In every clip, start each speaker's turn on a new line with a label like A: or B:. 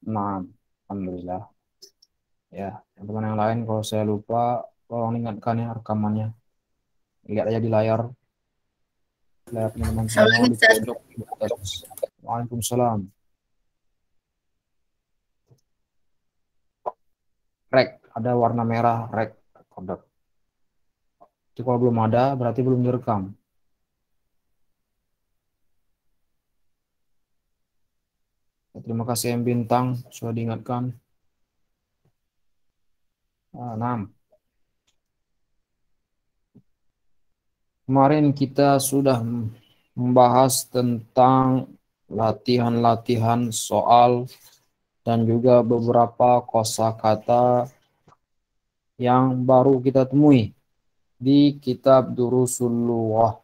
A: Nah, alhamdulillah. Ya, teman-teman yang lain kalau saya lupa, tolong ingatkan ya rekamannya. Lihat aja di layar teman-teman semua
B: Assalamualaikum
A: di
B: Ustaz.
A: pojok di atas. Waalaikumsalam. Rek, ada warna merah rek. Kodok. Itu kalau belum ada, berarti belum direkam. Terima kasih M Bintang, sudah diingatkan. Ah, 6. Kemarin kita sudah membahas tentang latihan-latihan soal dan juga beberapa kosakata yang baru kita temui di kitab Durusul Lughah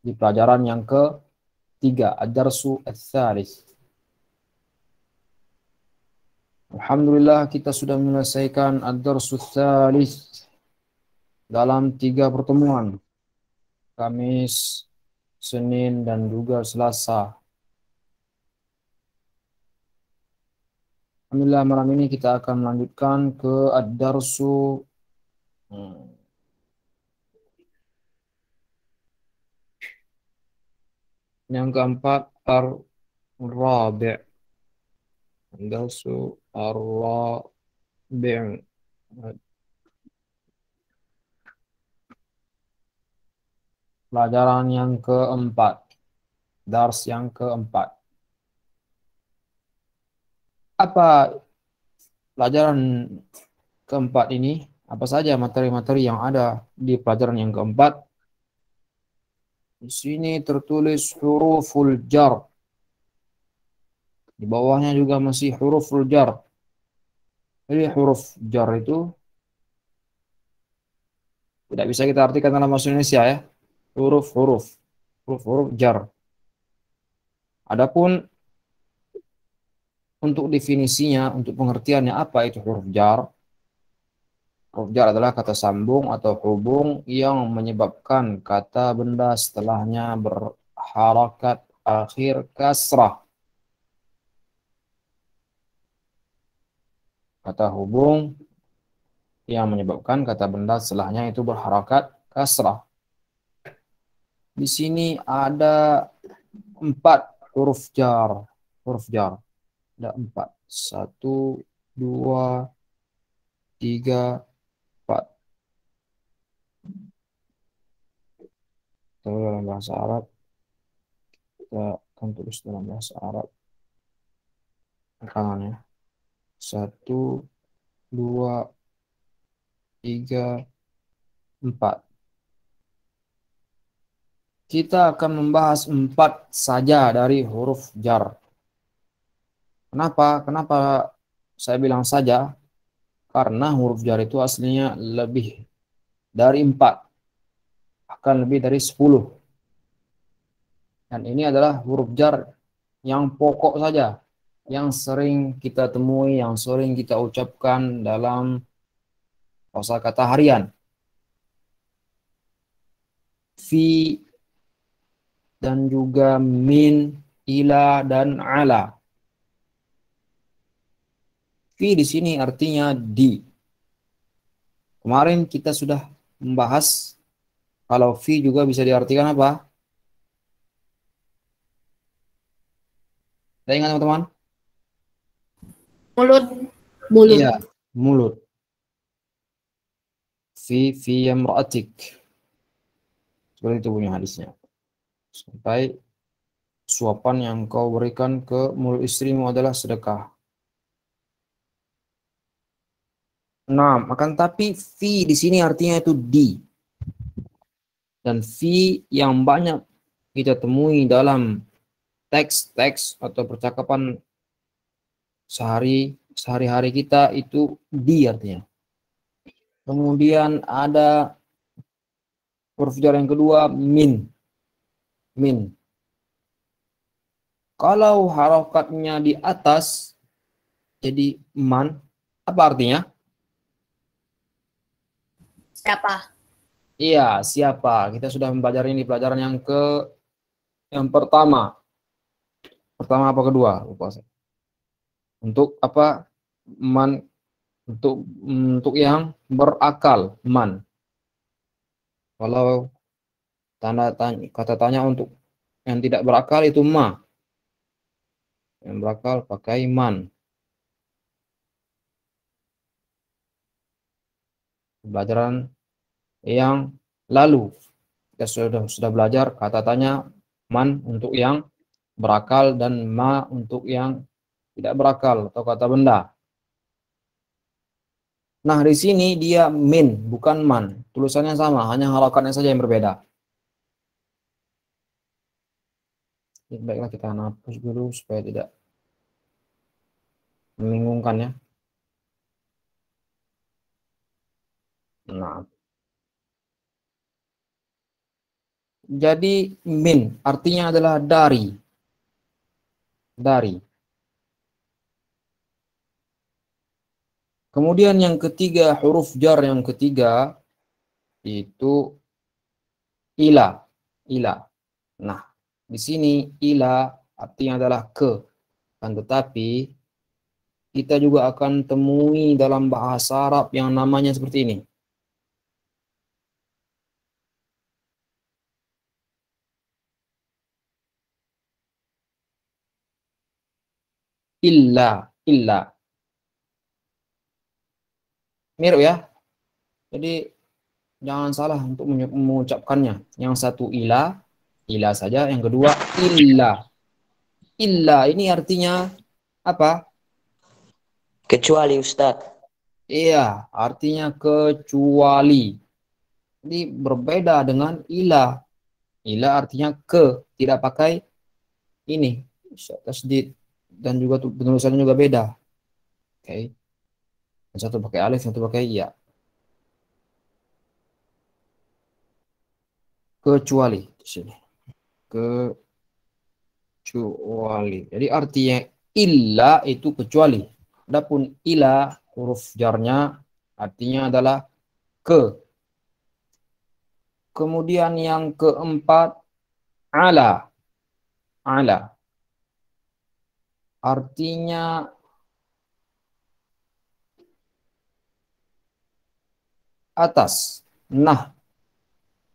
A: di pelajaran yang ketiga, Ad-Darsu Ats-Tsalits. Alhamdulillah kita sudah menyelesaikan Ad-Darsu Ats-Tsalits dalam 3 pertemuan, Kamis, Senin, dan juga Selasa. Alhamdulillah malam ini kita akan melanjutkan ke Ad-Darsu yang keempat, Ar-Rabi'. Ad-Darsu Ar-Rabi'. Pelajaran yang keempat. Dars yang keempat. Apa pelajaran keempat ini? Apa saja materi-materi yang ada di pelajaran yang keempat? Di sini tertulis huruful jar. Di bawahnya juga masih huruful jar. Jadi huruf jar itu tidak bisa kita artikan dalam bahasa Indonesia ya. Huruf-huruf. Huruf-huruf jar. Adapun untuk definisinya, untuk pengertiannya apa itu huruf jar? Huruf jar adalah kata sambung atau hubung yang menyebabkan kata benda setelahnya berharakat akhir kasrah. Kata hubung yang menyebabkan kata benda setelahnya itu berharakat kasrah. Di sini ada 4 huruf jar. Huruf jar. Ada 4. 1, 2, 3, 4. Kalau dalam bahasa Arab, kita akan tulis dalam bahasa Arab. Rekamannya. 1, 2, 3, 4. Kita akan membahas 4 saja dari huruf jar. Kenapa? Kenapa saya bilang saja? Karena huruf jar itu aslinya lebih dari 4. Akan lebih dari 10. Dan ini adalah huruf jar yang pokok saja. Yang sering kita temui, yang sering kita ucapkan dalam kosakata harian. Fi dan juga min, ila, dan ala. Fi di sini artinya di. Kemarin kita sudah membahas kalau fi juga bisa diartikan apa? Saya ingat teman-teman?
B: Mulut, mulut.
A: Iya, mulut. Fi imra'atik. Seperti itu punya hadisnya. Sampai suapan yang kau berikan ke mulut istrimu adalah sedekah. Nah, akan tapi fi di sini artinya itu di. Dan fi yang banyak kita temui dalam teks-teks atau percakapan sehari-hari kita itu di artinya. Kemudian ada huruf jar yang kedua min. Min. Kalau harokatnya di atas jadi man, apa artinya?
B: Siapa?
A: Iya, siapa? Kita sudah mempelajari ini pelajaran yang pertama. Pertama apa kedua? Lupa saya. Untuk apa? Man, untuk yang berakal, man. Kalau kata tanya untuk yang tidak berakal itu ma. Yang berakal pakai man. Pelajaran yang lalu kita sudah belajar kata tanya man untuk yang berakal dan ma untuk yang tidak berakal atau kata benda. Nah, di sini dia min bukan man. Tulisannya sama, hanya harokannya saja yang berbeda. Baiklah, kita hapus dulu supaya tidak membingungkan ya. Nah, jadi min artinya adalah dari. Dari. Kemudian yang ketiga, huruf jar yang ketiga itu ila. Ila. Nah, di sini ila artinya adalah ke. Kan tetapi kita juga akan temui dalam bahasa Arab yang namanya seperti ini. Illa, illa. Mirip ya. Jadi jangan salah untuk mengucapkannya. Yang satu ila saja. Yang kedua illa. Illa ini artinya apa?
B: Kecuali Ustaz.
A: Iya, artinya kecuali. Jadi berbeda dengan ila. Ila artinya ke, tidak pakai ini. Tasdid dan juga penulisannya juga beda. Oke. Yang satu pakai alif, yang satu pakai iya. Kecuali di sini. Kecuali. Jadi artinya illa itu kecuali. Adapun ila huruf jarnya artinya adalah ke. Kemudian yang keempat ala. Ala artinya atas. Nah,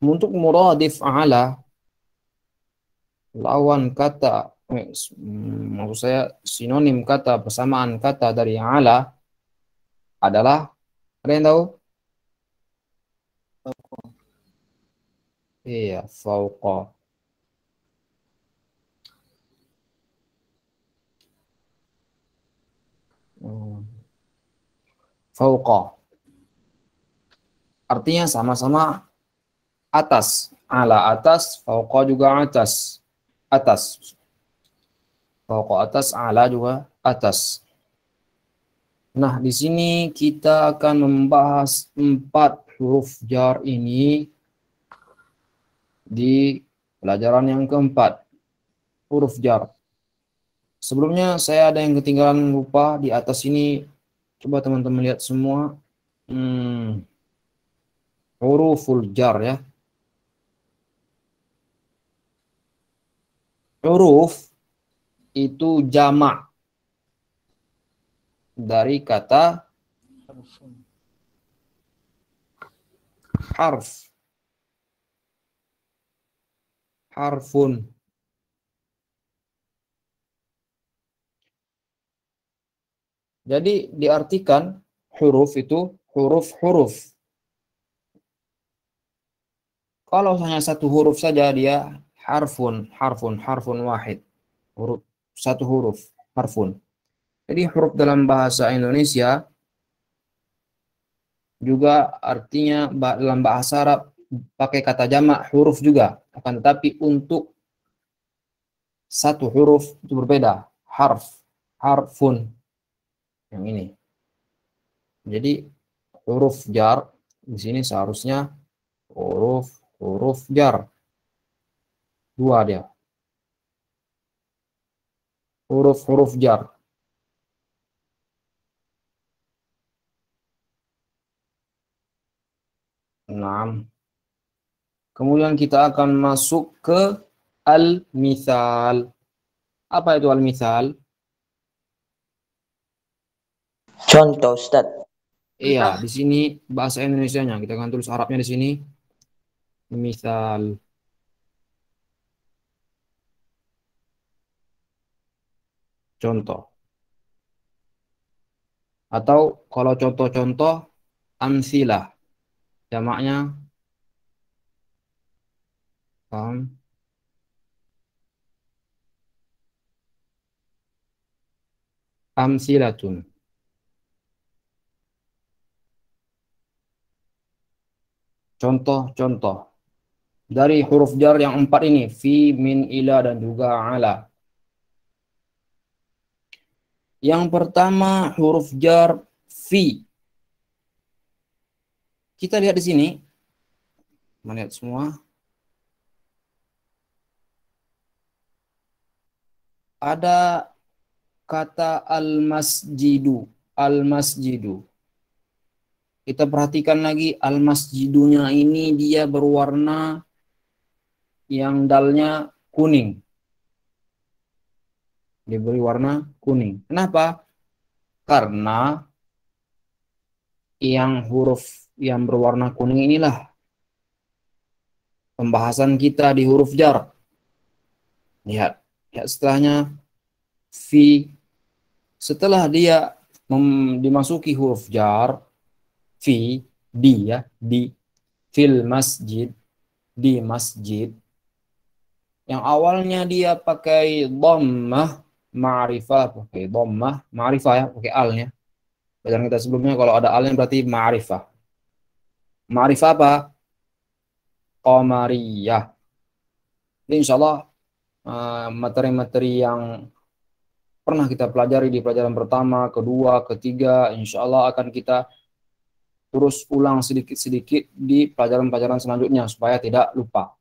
A: untuk muradif ala lawan kata maksud saya sinonim kata persamaan kata dari ala adalah, ada yang tahu? Iya, fauqa. Hmm. Fauqa. Artinya sama-sama atas. Ala atas, fauqa juga atas. Atas. Fauqa atas, ala juga atas. Nah, di sini kita akan membahas 4 huruf jar ini di pelajaran yang keempat. Huruf jar. Sebelumnya saya ada yang ketinggalan lupa di atas ini. Coba teman-teman lihat semua. Huruful jar ya. Huruf itu jamak dari kata harf. Harfun. Jadi diartikan huruf itu huruf-huruf. Kalau hanya satu huruf saja dia harfun wahid. Huruf satu huruf, harfun. Jadi huruf dalam bahasa Indonesia juga artinya dalam bahasa Arab pakai kata jamak huruf juga. Akan tetapi untuk satu huruf itu berbeda. Harfun. Yang ini. Jadi huruf jar di sini seharusnya huruf jar. Dua dia. Huruf-huruf jar. Nah, kemudian kita akan masuk ke al-mithal. Apa itu al-mithal?
B: Contoh Ustaz.
A: Iya, di sini bahasa Indonesianya. Kita akan tulis Arabnya di sini. Misal. Contoh. Atau kalau contoh-contoh, amsilah. Jamaknya, am, amsilatun. Contoh-contoh. Dari huruf jar yang 4 ini. Fi, min, ila, dan juga ala. Yang pertama huruf jar fi. Kita lihat di sini. Melihat semua. Ada kata al-masjidu. Al-masjidu. Kita perhatikan lagi al-masjidunya ini dia berwarna yang dalnya kuning. Diberi warna kuning. Kenapa? Karena yang huruf yang berwarna kuning inilah pembahasan kita di huruf jar. Lihat, lihat setelahnya fi. Setelah dia dimasuki huruf jar, fi, di ya, di, fil masjid, di masjid. Yang awalnya dia pakai dhammah, ma'rifah, pakai dhammah, ma'rifah ya, pakai alnya. Bacaan kita sebelumnya kalau ada alnya berarti ma'rifah. Ma'rifah apa? Qamariyah. Ini insya Allah materi-materi yang pernah kita pelajari di pelajaran pertama, kedua, ketiga, insya Allah akan kita terus ulang sedikit-sedikit di pelajaran-pelajaran selanjutnya supaya tidak lupa.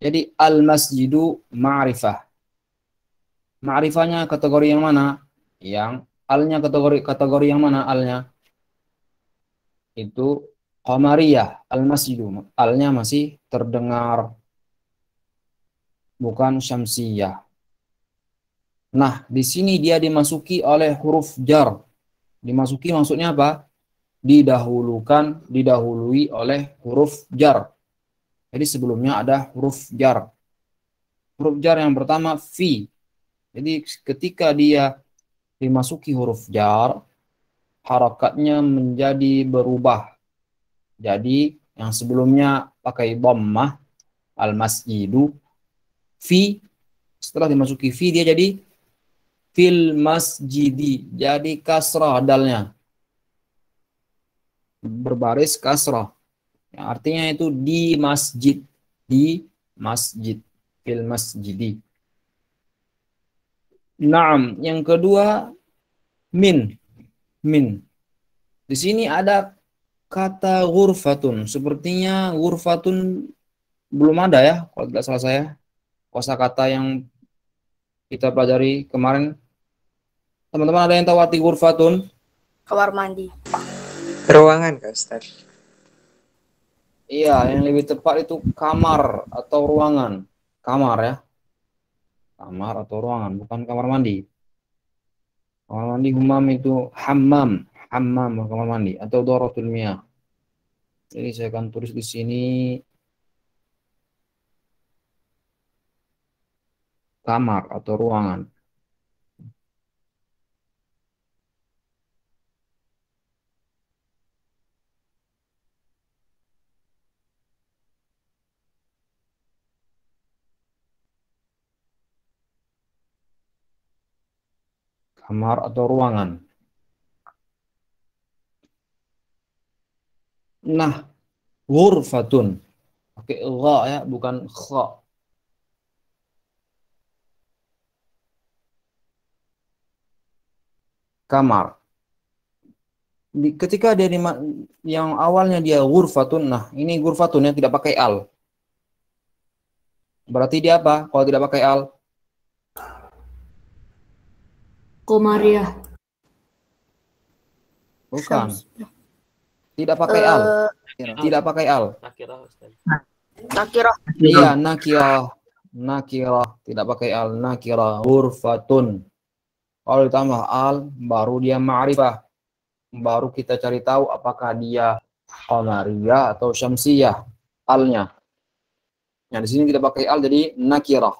A: Jadi al-masjidu ma'rifah. Ma'rifahnya kategori yang mana? Yang alnya kategori yang mana alnya? Itu qamariyah, al-masjidu. Alnya masih terdengar, bukan syamsiyah. Nah, di sini dia dimasuki oleh huruf jar. Dimasuki maksudnya apa? Didahului oleh huruf jar. Jadi sebelumnya ada huruf jar. Huruf jar yang pertama fi. Jadi ketika dia dimasuki huruf jar, harakatnya menjadi berubah. Jadi yang sebelumnya pakai dhammah, al-masjidu, fi, setelah dimasuki fi dia jadi fil masjidi, jadi kasrah dalnya. Berbaris kasrah. Yang artinya itu di masjid, fil masjidi. Naam, yang kedua min. Di sini ada kata ghurfatun. Sepertinya ghurfatun belum ada ya, kalau tidak salah saya. Kosakata yang kita pelajari kemarin. Teman-teman ada yang tahu arti ghurfatun?
C: Kamar mandi.
D: Ruangan Kak Ustaz.
A: Iya, yang lebih tepat itu kamar atau ruangan. Kamar ya. Kamar atau ruangan, bukan kamar mandi. Kamar mandi humam itu hammam, kamar mandi atau dorotul miyah. Jadi saya akan tulis di sini kamar atau ruangan. Kamar atau ruangan. Nah, ghurfatun. Pakai gha ya, bukan kha. Kamar. Ketika dia yang awalnya dia ghurfatun, nah ini ghurfatun yang tidak pakai al. Berarti dia apa? Kalau tidak pakai al?
C: Komariah.
A: Bukan. Tidak pakai al. Tidak pakai al.
C: Nakirah.
A: Iya, nakirah. Nakirah. Tidak pakai al. Nakirah. Ghurfatun. Kalau ditambah al, baru dia ma'rifah. Baru kita cari tahu apakah dia qamariyah atau syamsiyah. Alnya. Nah, di sini kita pakai al jadi nakirah.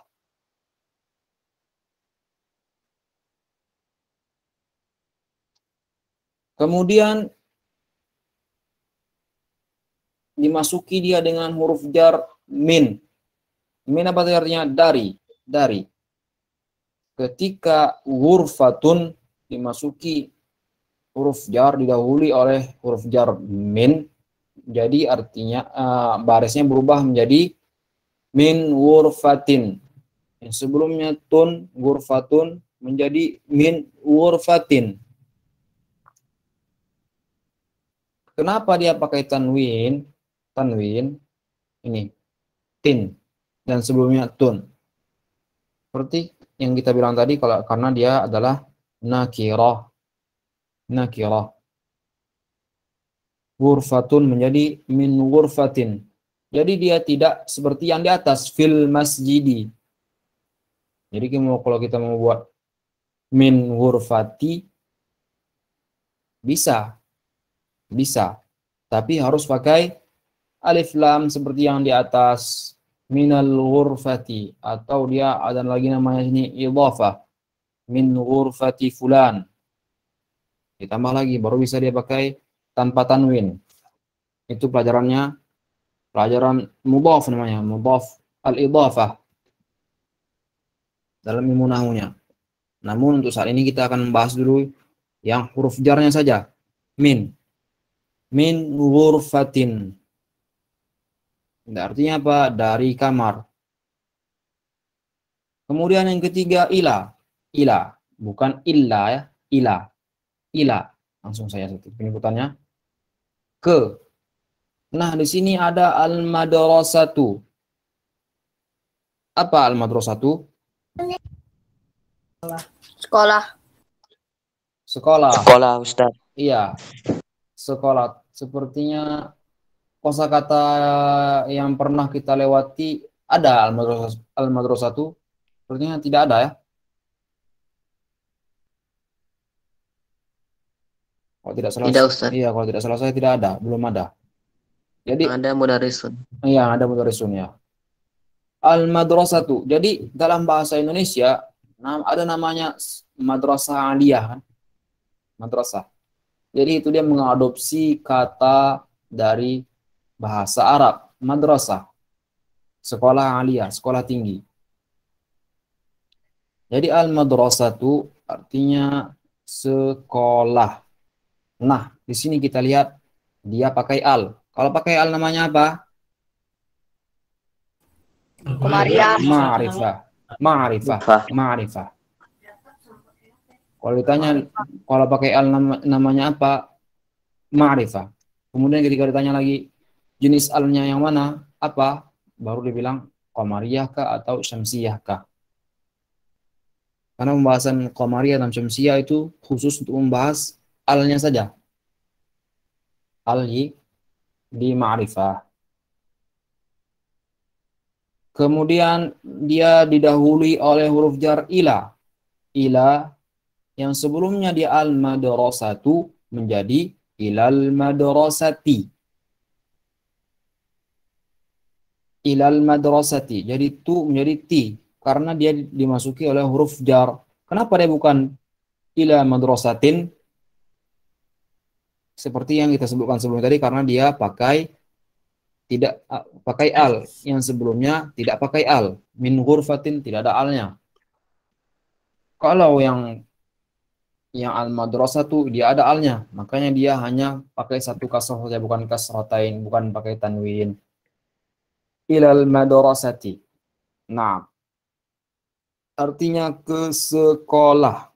A: Kemudian dimasuki dia dengan huruf jar min. Min apa artinya? Dari. Dari. Ketika ghurfatun dimasuki huruf jar didahului oleh huruf jar min, jadi artinya barisnya berubah menjadi min ghurfatin. Yang sebelumnya tun ghurfatun menjadi min ghurfatin. Kenapa dia pakai tanwin? Tanwin ini tin dan sebelumnya tun. Seperti yang kita bilang tadi karena dia adalah nakirah. Nakirah. Ghurfatun menjadi min ghurfatin. Jadi dia tidak seperti yang di atas fil masjidi. Jadi kalau kita mau buat min ghurfati bisa. Bisa. Tapi harus pakai alif lam seperti yang di atas minal ghurfati, atau dia ada lagi namanya ini idhafah min ghurfati fulan. Ditambah lagi baru bisa dia pakai tanpa tanwin. Itu pelajaran mudhaf namanya, mudhaf al-idhafah dalam ilmu nahwunya. Namun untuk saat ini kita akan membahas dulu yang huruf jarnya saja. Min ghurfatin. Artinya apa? Dari kamar. Kemudian yang ketiga ila. Ila, bukan illa ya, ila. Ila. Langsung saya penyebutannya. Ke. Nah, di sini ada al-madrasatu. Apa al-madrasatu?
C: Sekolah.
A: Sekolah.
B: Sekolah, Ustaz.
A: Iya. Sekolah. Sepertinya kosakata yang pernah kita lewati ada al-madrasatu. Sepertinya tidak ada ya. Kalau tidak salah.
B: Tidak, Ustaz.
A: Iya, kalau tidak salah saya tidak ada, belum ada. Jadi
B: Ada mudarrisun.
A: iya, ada mudarrisun ya. Al-madrasatu. Jadi dalam bahasa Indonesia ada namanya madrasah aliyah kan? Madrasah. Jadi itu dia mengadopsi kata dari bahasa Arab, madrasah. Sekolah aliyah, sekolah tinggi. Jadi al-madrasatu artinya sekolah. Nah, di sini kita lihat dia pakai al. Kalau pakai al namanya apa?
C: Komariah.
A: Ma'rifah. Ma'rifah. Ma'rifah. Kalau ditanya kalau pakai al namanya apa? Ma'rifah. Kemudian ketika ditanya lagi jenis alnya yang mana? Apa? Baru dibilang qamariyah kah atau syamsiyah kah? Karena pembahasan qamariyah dan syamsiyah itu khusus untuk membahas alnya saja. Al di ma'rifah. Kemudian dia didahului oleh huruf jar ila. Ila yang sebelumnya di al-madrasatu menjadi ilal madrasati. Ilal madrasati. Jadi tu menjadi ti karena dia dimasuki oleh huruf jar. Kenapa dia bukan ila madrasatin? Seperti yang kita sebutkan sebelumnya tadi, karena dia tidak pakai al, yang sebelumnya tidak pakai al. Min ghurfatin tidak ada alnya. Kalau yang al-madrasah dia ada alnya, makanya dia hanya pakai satu kasrah saja, bukan kasratain, bukan pakai tanwin. Ilal madrasati. Nah, artinya ke sekolah.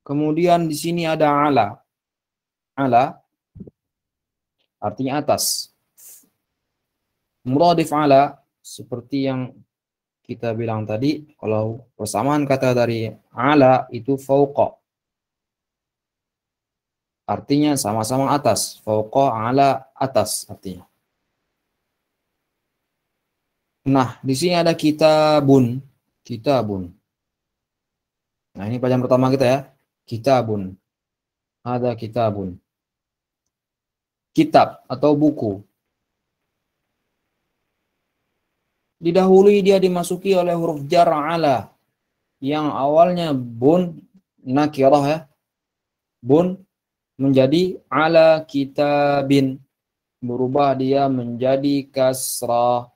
A: Kemudian di sini ada ala. Ala artinya atas. Muradif ala seperti yang kita bilang tadi, kalau persamaan kata dari ala itu fauqa. Artinya sama-sama atas. Fauqa ala atas artinya. Nah, di sini ada kitabun. Kitabun. Nah, ini pelajaran pertama kita ya. Kitabun. Ada kitabun. Kitab atau buku. Didahului dia dimasuki oleh huruf jar ala yang awalnya bun nakirah ya. Bun menjadi ala kitabin. Berubah dia menjadi kasrah.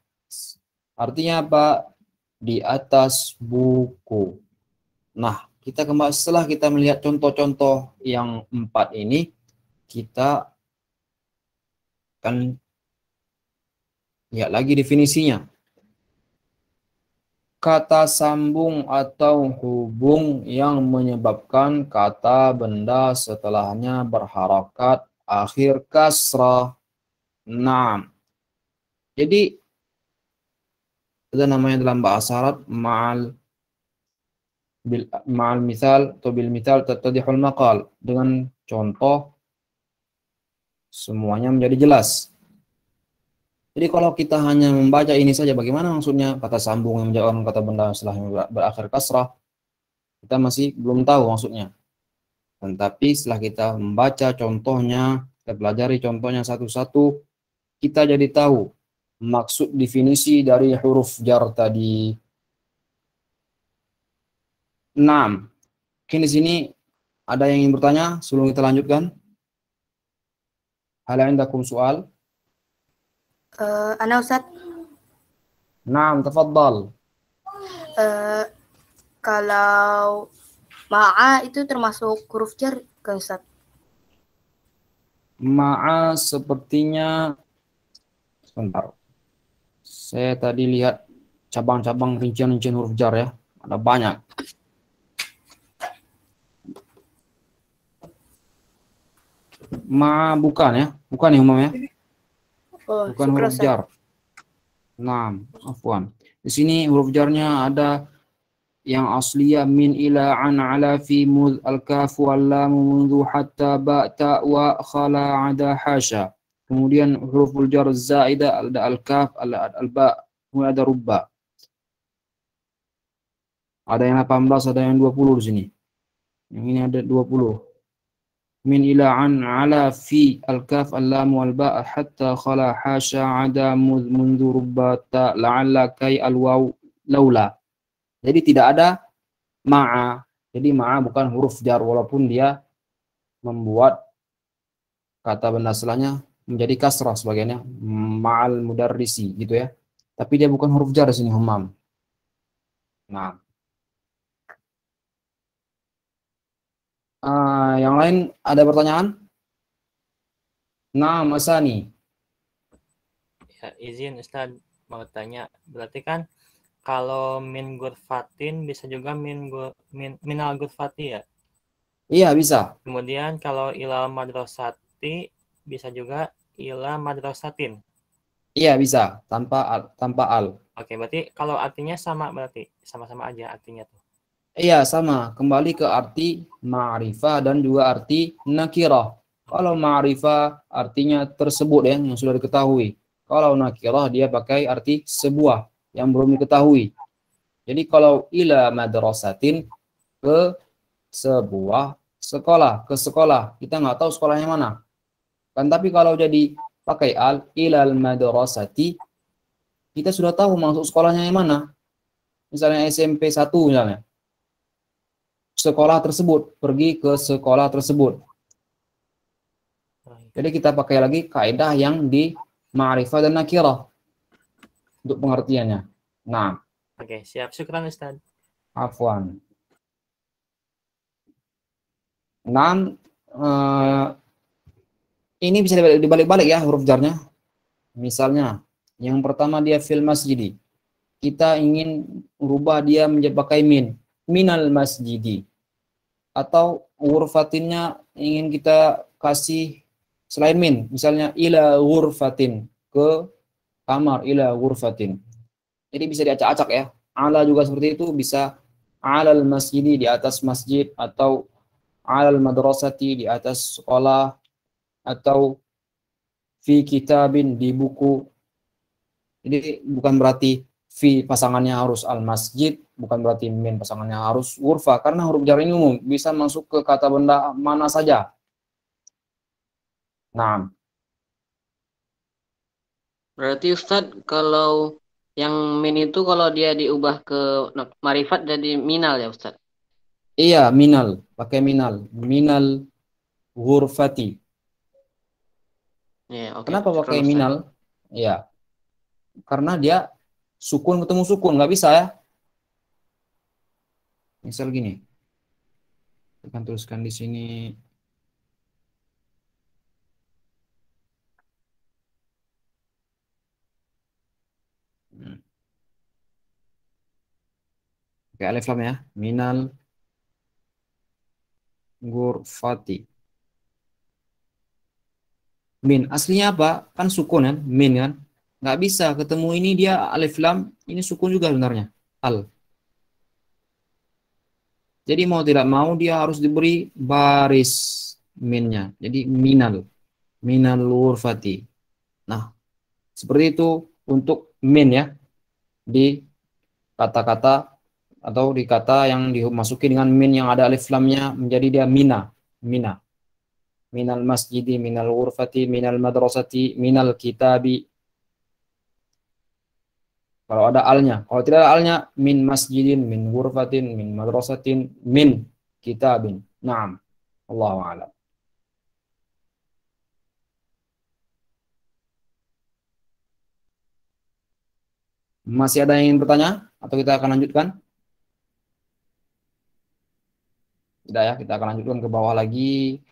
A: Artinya apa? Di atas buku. Nah, kita kembali setelah kita melihat contoh-contoh yang 4 ini, kita akan lihat lagi definisinya. Kata sambung atau hubung yang menyebabkan kata benda setelahnya berharakat akhir kasrah. Nah, jadi itu namanya dalam bahasa Arab ma'al misal atau bil misal tattadihul maqal. Dengan contoh semuanya menjadi jelas. Jadi kalau kita hanya membaca ini saja, bagaimana maksudnya kata sambung yang menjawab kata benda setelahnya berakhir kasrah, kita masih belum tahu maksudnya. Tetapi setelah kita membaca contohnya, kita pelajari contohnya satu-satu, kita jadi tahu maksud definisi dari huruf jar tadi. 6. Mungkin di sini ada yang ingin bertanya sebelum kita lanjutkan? Hal indakum soal?
C: Ana Ustaz,
A: Naam, tafaddal.
C: kalau ma'a itu termasuk huruf jar kan Ustaz?
A: Ma'a sepertinya, sebentar. Saya tadi lihat cabang-cabang rincian-rincian huruf jar ya. Ada banyak. Ma bukan ya. Bukan ya umum ya.
C: Oh,
A: Bukan
C: syukur,
A: huruf
C: Ustaz.
A: jar. Nah, afwan. Di sini huruf jarnya ada yang asliyah min ila an ala fi mud al kaf wal lam mundu hatta ba ta wa khala ada hasya. Kemudian huruf jar zaidah ada al kaf al ba, kemudian ada rubba. Ada yang 18, ada yang 20 di sini. Yang ini ada 20. Min ila an ala fi al kaf al lam wal ba hatta khala hasya ada mundu rubba ta la'alla kai al waw laula. Jadi tidak ada ma'a. Jadi ma'a bukan huruf jar walaupun dia membuat kata benda setelahnya menjadi kasrah sebagainya ma'al mudarrisi gitu ya. Tapi dia bukan huruf jar di sini humam. Nah, yang lain ada pertanyaan? Nah, Masani.
E: Ya, izin Ustaz mau tanya. Berarti kan kalau min gurfatin bisa juga minal gurfati ya?
A: Iya, bisa.
E: Kemudian kalau ilal madrasati bisa juga ila madrasatin.
A: Iya, bisa. Tanpa al.
E: Oke, berarti kalau artinya sama, berarti sama-sama aja artinya tuh.
A: Iya, sama. Kembali ke arti ma'rifah dan juga arti nakirah. Kalau ma'rifah artinya tersebut ya, yang sudah diketahui. Kalau nakirah dia pakai arti sebuah yang belum diketahui. Jadi kalau ila madrasatin ke sebuah sekolah, ke sekolah. Kita nggak tahu sekolahnya mana. Kan tapi kalau jadi pakai al ilal madrasati, kita sudah tahu maksud sekolahnya yang mana. Misalnya SMP 1 misalnya. Sekolah tersebut, pergi ke sekolah tersebut. Jadi kita pakai lagi kaidah yang di ma'rifah dan nakirah untuk pengertiannya. Nah,
E: Oke, siap. Syukran Ustaz.
A: afwan. Nah, ini bisa dibalik-balik ya huruf jarnya. Misalnya, yang pertama dia fil masjidi. Kita ingin merubah dia menjadi pakai min. Minal masjidi. Atau huruf fatinnya ingin kita kasih selain min. Misalnya ila ghurfatin. Ke kamar ila ghurfatin. Jadi bisa diacak-acak ya. Ala juga seperti itu, bisa alal masjidi di atas masjid, atau alal madrasati di atas sekolah, atau fi kitabin di buku. Jadi bukan berarti fi pasangannya harus al-masjid, bukan berarti min pasangannya harus ghurfa, karena huruf jar ini umum, bisa masuk ke kata benda mana saja. Nah,
F: Berarti Ustadz kalau yang min itu kalau dia diubah ke marifat jadi minal ya Ustadz?
A: iya minal, pakai minal, minal ghurfati.
F: Ya, oke.
A: Kenapa pakai
F: Syukran, Ustadz.
A: minal? Ya, karena dia sukun ketemu sukun, nggak bisa ya. Misal gini, kita akan tuliskan di sini. Oke, alif lam ya. Minal ghurfati. Min. Aslinya apa? Kan sukun kan? Min kan? Nggak bisa ketemu ini dia alif lam. Ini sukun juga sebenarnya. Al. Jadi mau tidak mau dia harus diberi baris minnya. Jadi minal. Minal ghurfati. Nah, seperti itu untuk min ya. Di kata-kata atau di kata yang dimasuki dengan min yang ada alif lamnya menjadi dia mina. Mina. Minal masjidi, minal ghurfati, minal madrasati, minal kitabi. Kalau ada alnya. Kalau tidak ada alnya, min masjidin, min ghurfatin, min madrasatin, min kitabin. Naam. Allahu a'lam. Masih ada yang ingin bertanya? Atau kita akan lanjutkan? Tidak ya, kita akan lanjutkan ke bawah lagi.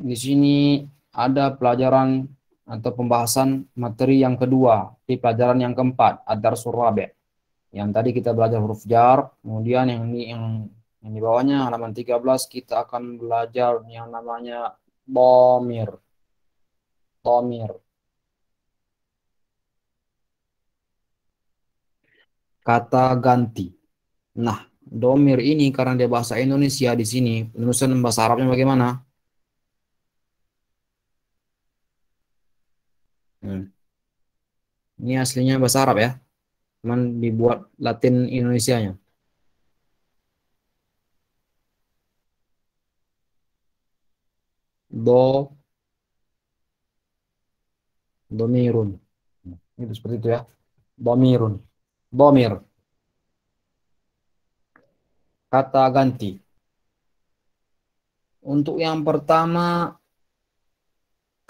A: Di sini ada pelajaran atau pembahasan materi yang kedua di pelajaran yang keempat, ad-darsul rabi'. Yang tadi kita belajar huruf jar, kemudian yang ini yang di bawahnya halaman 13 kita akan belajar yang namanya dhamir. Dhamir. Kata ganti. Nah, dhamir ini karena dia bahasa Indonesia di sini, penulisan bahasa Arabnya bagaimana? Ini aslinya bahasa Arab ya. Cuman dibuat Latin Indonesianya. Domirun. Itu seperti itu ya. Domirun. Domir. Kata ganti. Untuk yang pertama,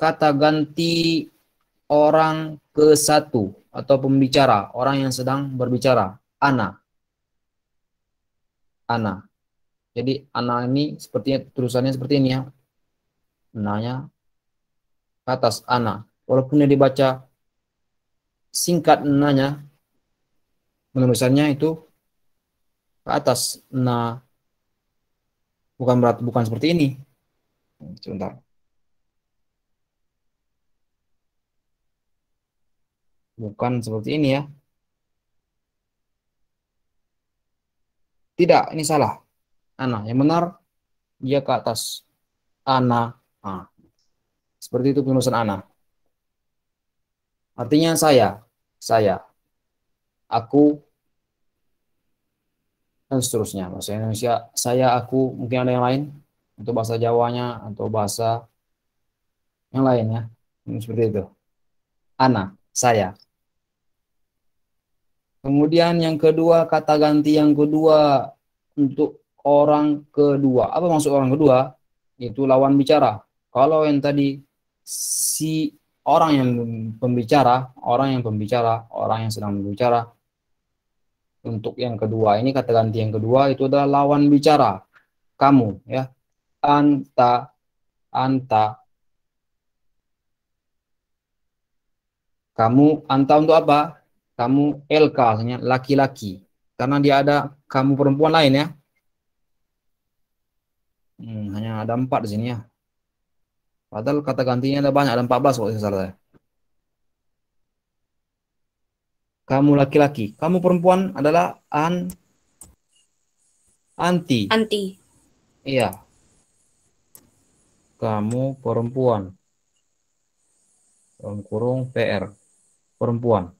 A: kata ganti orang ke satu atau pembicara, orang yang sedang berbicara. Ana. Ana. Jadi ana ini sepertinya tulisannya seperti ini ya. Nanya ke atas ana. Walaupun dia dibaca singkat nanya, penulisannya itu ke atas. Nah, bukan seperti ini. Sebentar. Bukan seperti ini ya. Tidak, ini salah. Ana. Yang benar dia ke atas. Ana. Nah, seperti itu penulisan ana. Artinya saya, aku, dan seterusnya. Bahasa Indonesia, saya, aku, mungkin ada yang lain. Untuk bahasa Jawanya atau bahasa yang lain ya. Seperti itu. Ana, saya. Kemudian yang kedua, kata ganti yang kedua untuk orang kedua. Apa maksud orang kedua? Itu lawan bicara. Kalau yang tadi si orang yang pembicara, orang yang sedang berbicara. Untuk yang kedua ini kata ganti yang kedua itu adalah lawan bicara. Kamu ya. Anta, anta. Kamu, anta untuk apa? Kamu LK, artinya laki-laki. Karena dia ada kamu perempuan lain ya. Hanya ada 4 di sini ya. Padahal kata gantinya ada banyak, ada 14 kalau saya salah. Kamu laki-laki. Kamu perempuan adalah anti.
C: Anti.
A: Iya. Kamu perempuan. Dalam kurung PR. Perempuan.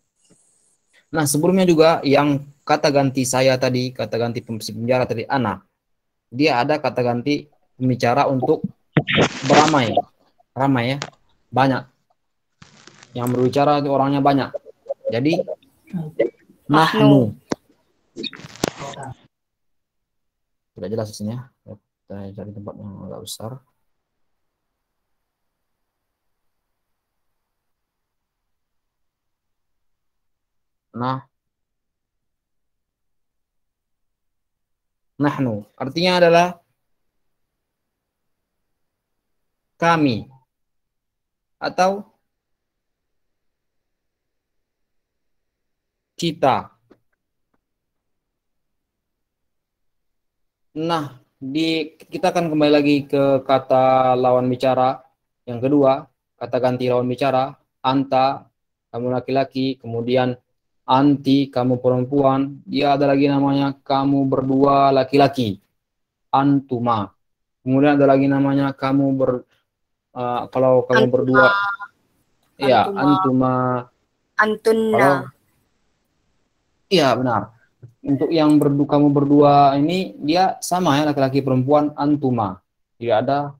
A: Nah, sebelumnya juga yang kata ganti saya tadi, kata ganti si pembicara tadi, ana. Dia ada kata ganti pembicara untuk beramai. Ramai ya, banyak. Yang berbicara itu orangnya banyak. Jadi, nahnu. Tidak jelas di sini ya. Kita cari tempat yang agak besar. Nah, nahnu artinya adalah kami atau kita. Nah, kita akan kembali lagi ke kata lawan bicara yang kedua, kata ganti lawan bicara, anta, kamu laki-laki, kemudian anti, kamu perempuan, dia ada lagi namanya kamu berdua laki-laki, antuma. Kemudian ada lagi namanya kalau kamu berdua, ya antuma.
C: Antunna.
A: Iya benar. Untuk yang kamu berdua ini dia sama ya, laki-laki perempuan antuma. Tidak ada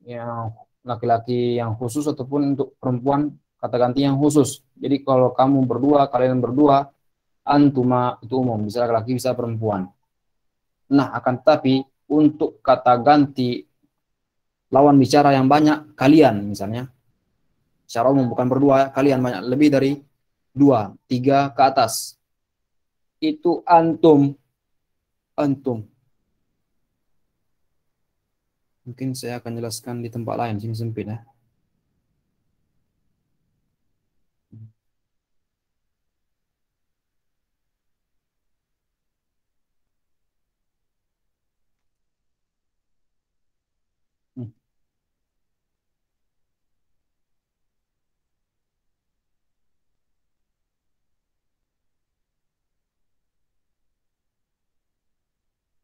A: yang laki-laki yang khusus ataupun untuk perempuan kata ganti yang khusus. Jadi kalau kamu berdua, kalian berdua, antuma itu umum, bisa laki-laki bisa perempuan. Nah, akan tetapi untuk kata ganti lawan bicara yang banyak, kalian misalnya, secara umum bukan berdua, kalian banyak, lebih dari 2, 3 ke atas. Itu antum. Mungkin saya akan jelaskan di tempat lain, sini sempit ya.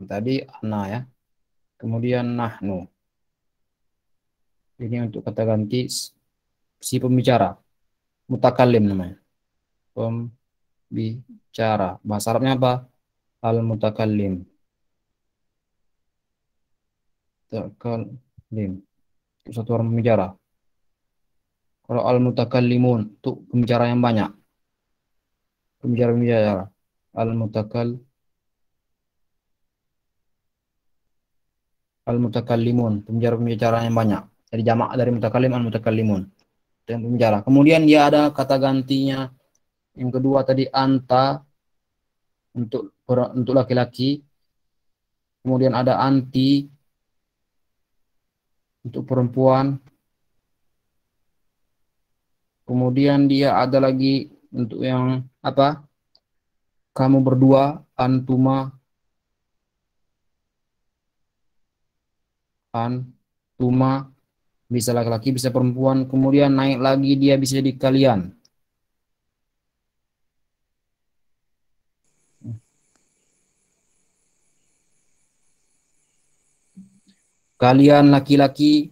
A: Tadi ana ya. Kemudian nahnu. Ini untuk kata ganti si pembicara. Mutakallim namanya. Pembicara. Bahasa Arabnya apa? Al-mutakallim. Mutakallim. Satu orang pembicara. Kalau al-mutakallimun itu pembicara yang banyak. Pembicara. Al-mutakallimun, pembicara yang banyak. Jadi jamak dari mutakallim al-mutakallimun. Dan pembicara. Kemudian dia ada kata gantinya yang kedua tadi anta untuk laki-laki. Kemudian ada anti untuk perempuan. Kemudian dia ada lagi untuk yang apa? Kamu berdua, antuma, bisa laki-laki, bisa perempuan. Kemudian naik lagi dia bisa jadi kalian. Kalian laki-laki,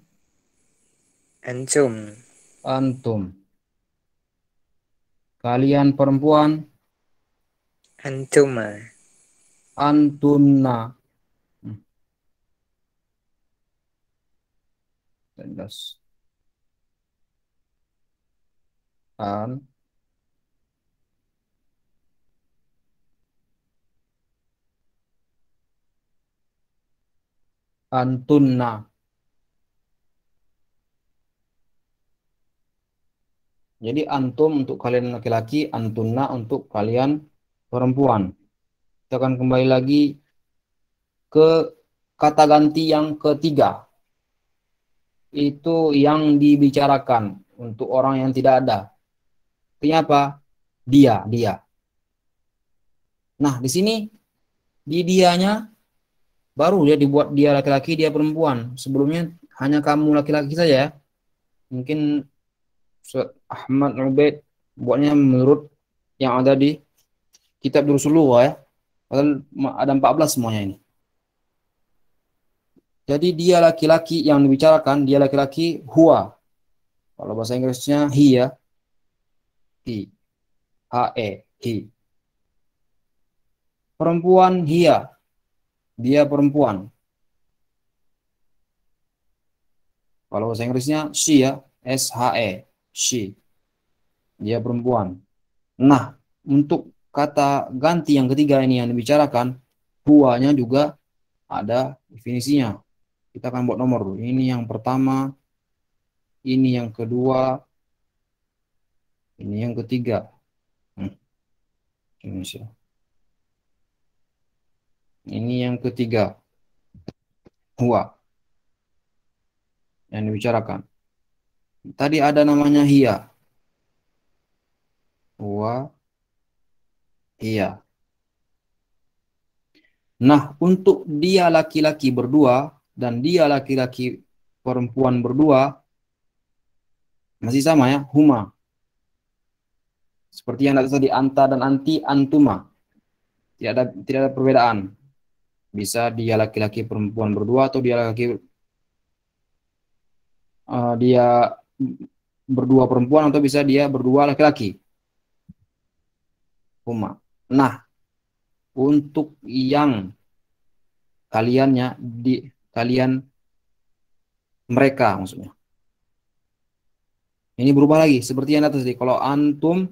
D: Antum.
A: antum. Kalian perempuan,
D: Antuma.
A: antunna. 19. Antunna. Jadi antum untuk kalian laki-laki, antunna untuk kalian perempuan. Kita akan kembali lagi ke kata ganti yang ketiga. Itu yang dibicarakan untuk orang yang tidak ada. Artinya apa? Dia. Nah, di sini di dianya baru dia dibuat dia laki-laki, dia perempuan. Sebelumnya hanya kamu laki-laki saja ya. Mungkin Ahmad Ubaid buatnya menurut yang ada di kitab Durusul Lughah ya. Padahal ada 14 semuanya ini. Jadi dia laki-laki yang dibicarakan, dia laki-laki huwa. Kalau bahasa Inggrisnya he ya. He. He. perempuan hiya, dia perempuan. Kalau bahasa Inggrisnya she ya, SHE, she, dia perempuan. Nah, untuk kata ganti yang ketiga ini yang dibicarakan, huanya juga ada definisinya. Kita akan buat nomor dulu. Ini yang pertama, ini yang kedua, ini yang ketiga. Indonesia. Ini yang ketiga, huwa yang dibicarakan. Tadi ada namanya hiya. Huwa, hiya. Nah, untuk dia laki-laki berdua dan dia laki-laki perempuan berdua masih sama ya, huma. Seperti yang tadi anta dan anti, antuma. Tidak ada perbedaan. Bisa dia laki-laki perempuan berdua atau dia laki dia berdua perempuan atau bisa dia berdua laki-laki. Huma. Nah, untuk yang kaliannya di kalian mereka maksudnya. Ini berubah lagi seperti yang atas tadi. Kalau antum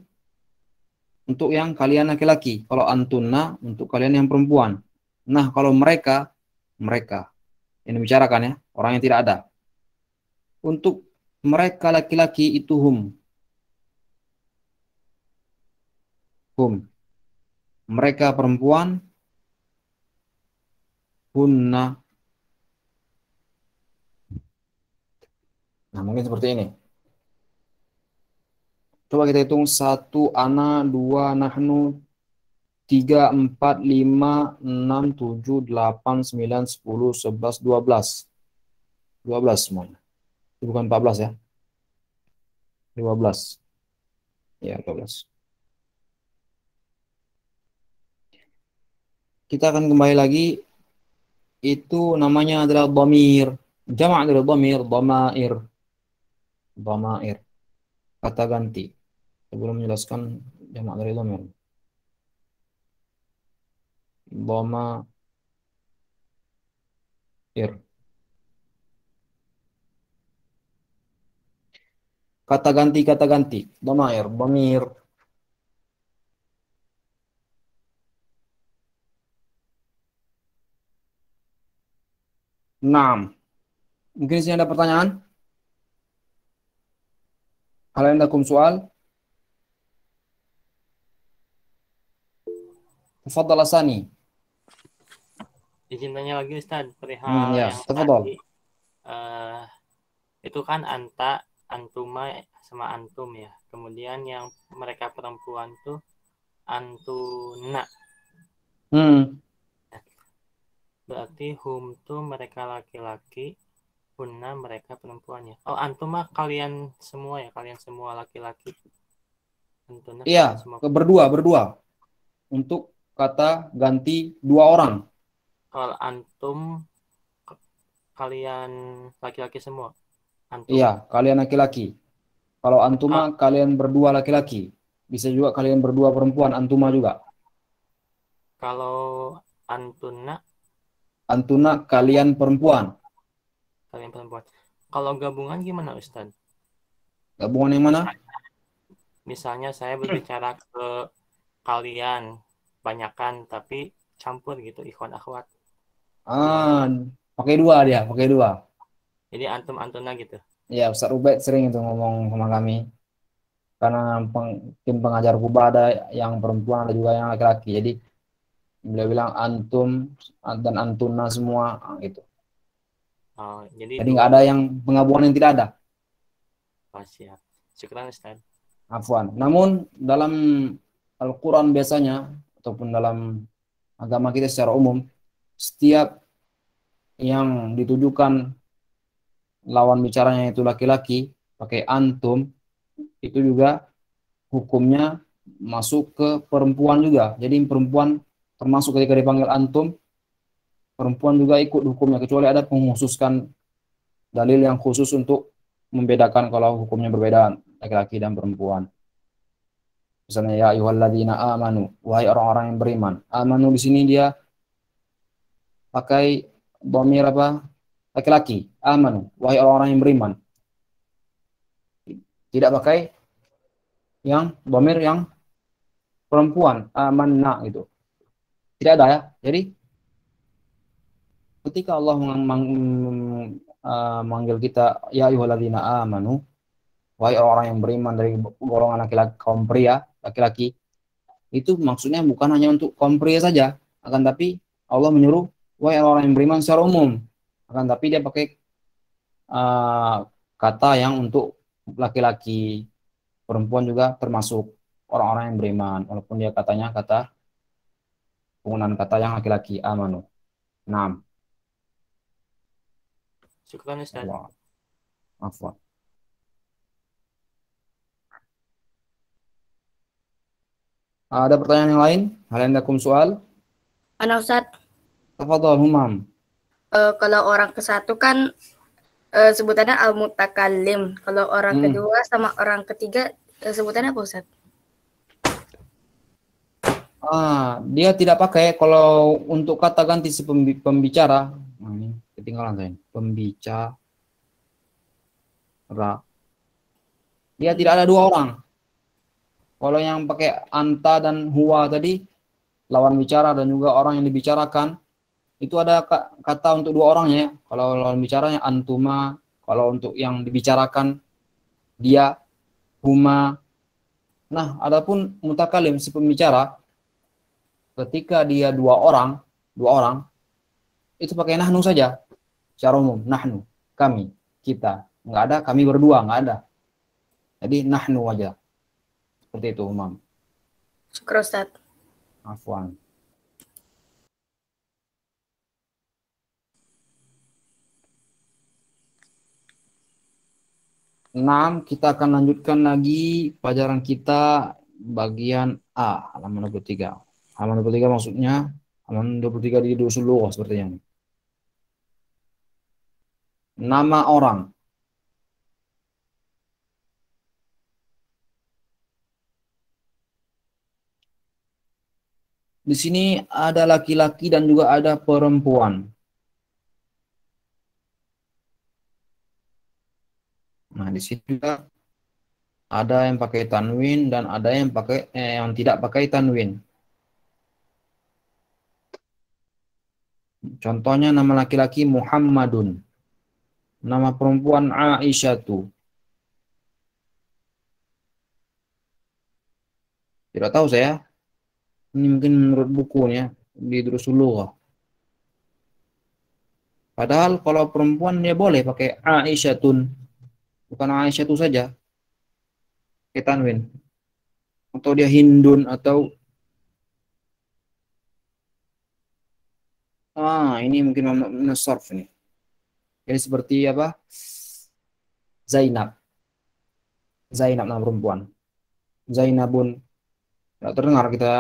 A: untuk yang kalian laki-laki, kalau antunna untuk kalian yang perempuan. Nah, kalau mereka yang dibicarakan ya, orang yang tidak ada. Untuk mereka laki-laki itu hum. Mereka perempuan hunna. Nah, mungkin seperti ini. Coba kita hitung 1 ana, 2 nahnu, 3, 4, 5, 6, 7, 8, 9, 10, 11, 12. 12 semuanya. Itu bukan 14 ya. 12. Ya, 12. Kita akan kembali lagi. Itu namanya adalah dhamir. Jama' adalah dhamir, dhamair. Dhamair. Kata ganti. Sebelum menjelaskan jama' dari dhamir. Dhamair. Kata ganti. Dhamair, dhamir. Naam. Mungkin di sini ada pertanyaan? Hal yang dakum soal? Tafadhal Asani.
E: Izin tanya lagi Ustaz, perihal
A: Ya,
E: yang
A: tafadhal.
E: tadi itu kan anta, antuma sama antum ya. Kemudian yang mereka perempuan tuh antuna. Berarti hum tuh mereka laki-laki, hunna mereka perempuannya. Oh, antuma kalian semua ya, kalian semua laki-laki. Antuna
A: Iya,
E: kalian semua.
A: berdua. Untuk kata ganti 2 orang.
E: Kalau antum kalian laki-laki semua. Antum.
A: Iya, kalian laki-laki. Kalau antuma kalian berdua laki-laki. Bisa juga kalian berdua perempuan, antuma juga.
E: Kalau antuna
A: kalian perempuan.
E: Kalian perempuan. Kalau gabungan gimana Ustaz?
A: Gabungan yang mana?
E: Misalnya saya berbicara ke kalian banyakan tapi campur gitu, ikhwan akhwat.
A: Pakai 2 dia, pakai 2.
E: Jadi antum antuna gitu.
A: Ya, Ustaz Ubaid sering itu ngomong sama kami. Karena tim pengajar Kuba ada yang perempuan, ada juga yang laki-laki. Jadi beliau bilang antum dan antuna semua gitu.
E: Oh,
A: jadi nggak ada yang penggabungan yang tidak ada.
E: Oh, siap. Syukran Ustaz.
A: Afwan. Namun dalam Al-Quran biasanya ataupun dalam agama kita secara umum, setiap yang ditujukan lawan bicaranya itu laki-laki pakai antum, itu juga hukumnya masuk ke perempuan juga. Jadi perempuan termasuk ketika dipanggil antum, perempuan juga ikut hukumnya, kecuali ada pengkhususkan dalil yang khusus untuk membedakan kalau hukumnya berbeda laki-laki dan perempuan. Misalnya ya ayyuhalladzina amanu, wahai orang-orang yang beriman. Amanu di sini dia pakai dhamir apa? Laki-laki. Amanu, wahai orang-orang yang beriman. Tidak pakai yang dhamir yang perempuan, amanna gitu. Tidak ada ya. Jadi ketika Allah manggil kita ya ayyuhalladzina amanu, wahai orang-orang yang beriman dari golongan laki-laki kaum pria, laki-laki, itu maksudnya bukan hanya untuk kaum pria saja, akan tapi Allah menyuruh wahai orang yang beriman secara umum. Akan tapi dia pakai kata yang untuk laki-laki, perempuan juga termasuk orang-orang yang beriman, walaupun dia katanya penggunaan kata yang laki-laki, amanu. 6.
E: Syukran Ustaz.
A: Afwan. Ada pertanyaan yang lain? Hal yang lakum soal?
C: Ana Ustaz,
A: Tafadhal Humam.
C: kalau orang ke satu kan sebutannya al-mutakallim. Kalau orang kedua sama orang ketiga sebutannya apa Ustaz?
A: Dia tidak pakai kalau untuk kata ganti si pembicara. Nah, ini ketinggalan saya. Pembicara. Dia tidak ada dua orang. Kalau yang pakai anta dan huwa tadi, lawan bicara dan juga orang yang dibicarakan, itu ada kata untuk dua orangnya. Kalau lawan bicaranya antuma, kalau untuk yang dibicarakan dia, huma. Nah, adapun mutakalim si pembicara, ketika dia dua orang, itu pakai nahnu saja. Secara umum, nahnu, kami, kita. Nggak ada kami berdua, nggak ada. Jadi nahnu aja. Seperti itu, Umam.
C: Syukur Ustaz.
A: Afwan. Kita akan lanjutkan lagi pelajaran kita bagian A, halaman 23. Halaman 23 maksudnya halaman 23 di Dusul Lughah sepertinya. Nama orang. Di sini ada laki-laki dan juga ada perempuan. Nah, di sini juga ada yang pakai tanwin dan ada yang yang tidak pakai tanwin. Contohnya nama laki-laki Muhammadun. Nama perempuan Aisyatu. Tidak tahu saya. Ini mungkin menurut bukunya di Durusul Lughah. Padahal kalau perempuan dia boleh pakai Aisyatun. Bukan Aisyatu saja. Pakai tanwin. Atau dia Hindun atau ini mungkin mamnu sarf nih. Jadi seperti apa? Zainab. Zainab nama perempuan. Zainabun. Tidak terdengar kita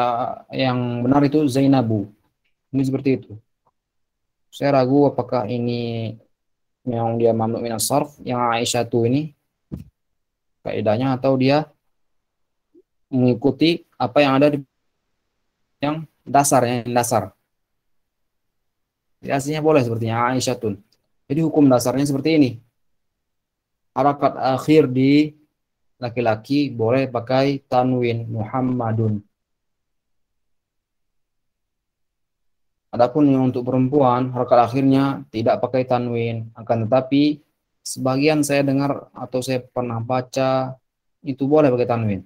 A: yang benar itu Zainabu. Ini seperti itu. Saya ragu apakah ini yang dia mamnu minas sarf, yang Aisyatu ini kaidahnya atau dia mengikuti apa yang ada di yang dasar. Jadi aslinya boleh sepertinya Aisyatun. Jadi hukum dasarnya seperti ini. Harakat akhir di laki-laki boleh pakai tanwin Muhammadun. Adapun yang untuk perempuan, harakat akhirnya tidak pakai tanwin. Akan tetapi, sebagian saya dengar atau saya pernah baca, itu boleh pakai tanwin.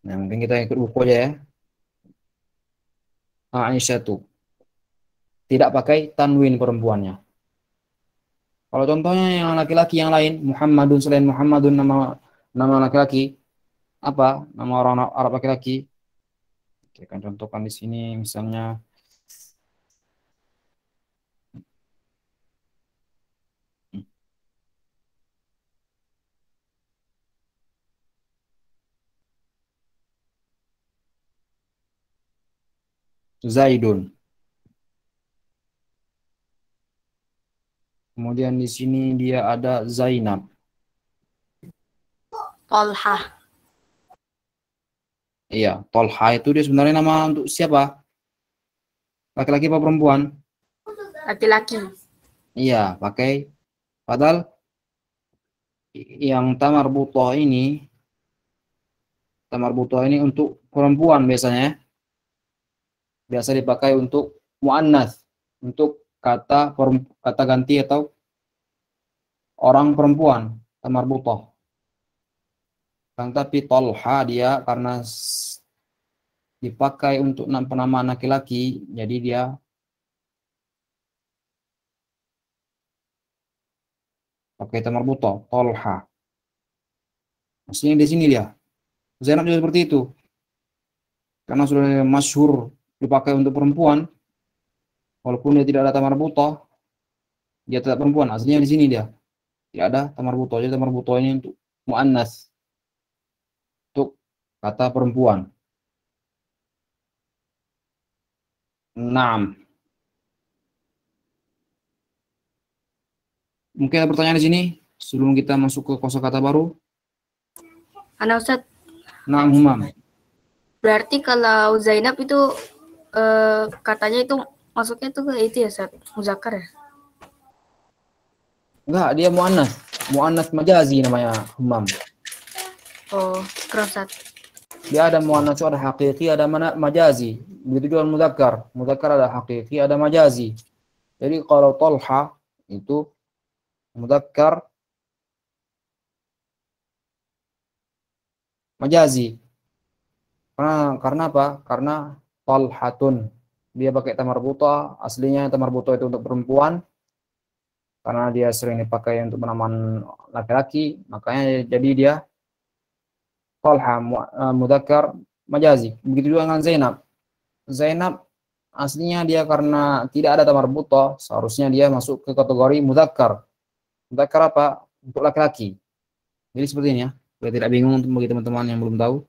A: Nah, mungkin kita ikut buku aja ya. Aisyatu. Tidak pakai tanwin perempuannya. Kalau contohnya yang laki-laki yang lain, Muhammadun, selain Muhammadun nama laki-laki, apa? Nama orang Arab laki-laki. Kita akan contohkan di sini misalnya Zaidun. Kemudian di sini dia ada Zainab.
C: Tolha.
A: Iya, Tolha itu dia sebenarnya nama untuk siapa? Laki-laki apa perempuan?
C: Laki-laki.
A: Iya, pakai. Padahal yang tamar butoh ini untuk perempuan biasanya. Biasa dipakai untuk muannats, untuk kata ganti atau orang perempuan, tamar butoh. Tapi Tolha dia karena dipakai untuk penamaan laki-laki, jadi dia pakai tamar butoh, Tolha. Maksudnya di sini dia. Zainab juga seperti itu. Karena sudah masyhur dipakai untuk perempuan, walaupun dia tidak ada tamar butoh, dia tetap perempuan. Aslinya di sini dia. Tidak ada tamar butoh. Jadi tamar butoh ini untuk muannats, untuk kata perempuan. Naam. Mungkin ada pertanyaan di sini sebelum kita masuk ke kosakata baru.
C: Ana Ustaz,
A: Naam Humam.
C: berarti kalau Zainab itu katanya itu masuknya tuh ke itu ya Ustaz, muzakkar ya?
A: Enggak, dia muannats. Muannats majazi namanya Humam.
C: Oh, keren Ustaz.
A: Dia ada muannats, ada hakiki, ada majazi. Begitu juga mudzakkar. Mudzakkar ada hakiki, ada majazi. Jadi kalau Tolha itu mudzakkar majazi. Karena apa? Karena Tolhatun. Dia pakai tamar butoh. Aslinya tamar butoh itu untuk perempuan. Karena dia sering dipakai untuk penamaan laki-laki, makanya jadi dia Tolha mudzakkar majazi. Begitu juga dengan Zainab. Zainab aslinya dia karena tidak ada tamar butoh, seharusnya dia masuk ke kategori mudzakkar. Mudzakkar apa? Untuk laki-laki. Jadi seperti ini ya. Biar tidak bingung untuk bagi teman-teman yang belum tahu.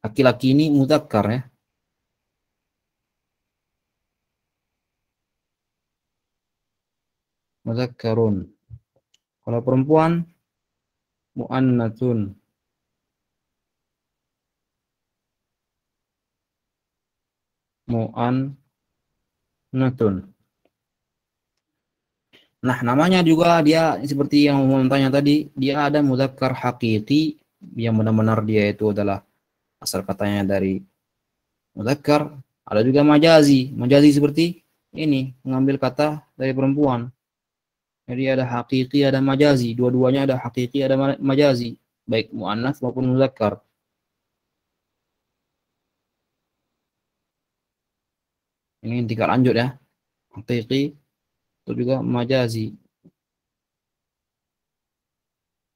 A: Laki-laki ini mudzakkar ya. Mudzakkarun. Kalau perempuan muannatsun. Muannatsun. Nah, namanya juga dia seperti yang mau tanya tadi, dia ada mudzakkar hakiki yang benar-benar dia itu adalah asal katanya dari mudzakkar, ada juga majazi. Majazi seperti ini, mengambil kata dari perempuan. Jadi ada hakiki, ada majazi. Dua-duanya ada hakiki, ada majazi. Baik muannats maupun mudzakkar. Ini tingkat lanjut ya. Hakiki itu juga majazi.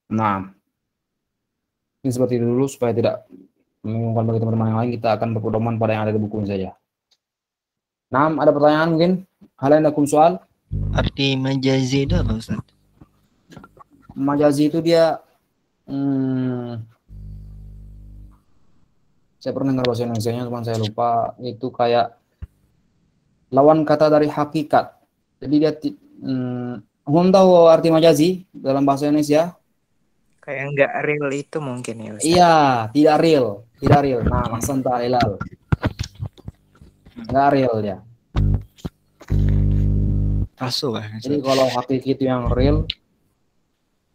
A: Nah, ini seperti itu dulu supaya tidak membingungkan bagi teman-teman yang lain. Kita akan berpedoman pada yang ada di buku ini saja. Nah, ada pertanyaan mungkin? Hal yang lakum soal?
G: Arti majazi itu apa Ustaz?
A: Majazi itu dia saya pernah dengar bahasa Indonesianya, cuman saya lupa. Itu kayak lawan kata dari hakikat. Jadi dia tahu arti majazi dalam bahasa Indonesia?
D: Kayak nggak real itu mungkin ya Ustaz.
A: Iya, tidak real. Nah, maksud hilal. Nggak real dia.
G: Palsu kan?
A: Jadi kalau hakiki itu yang real,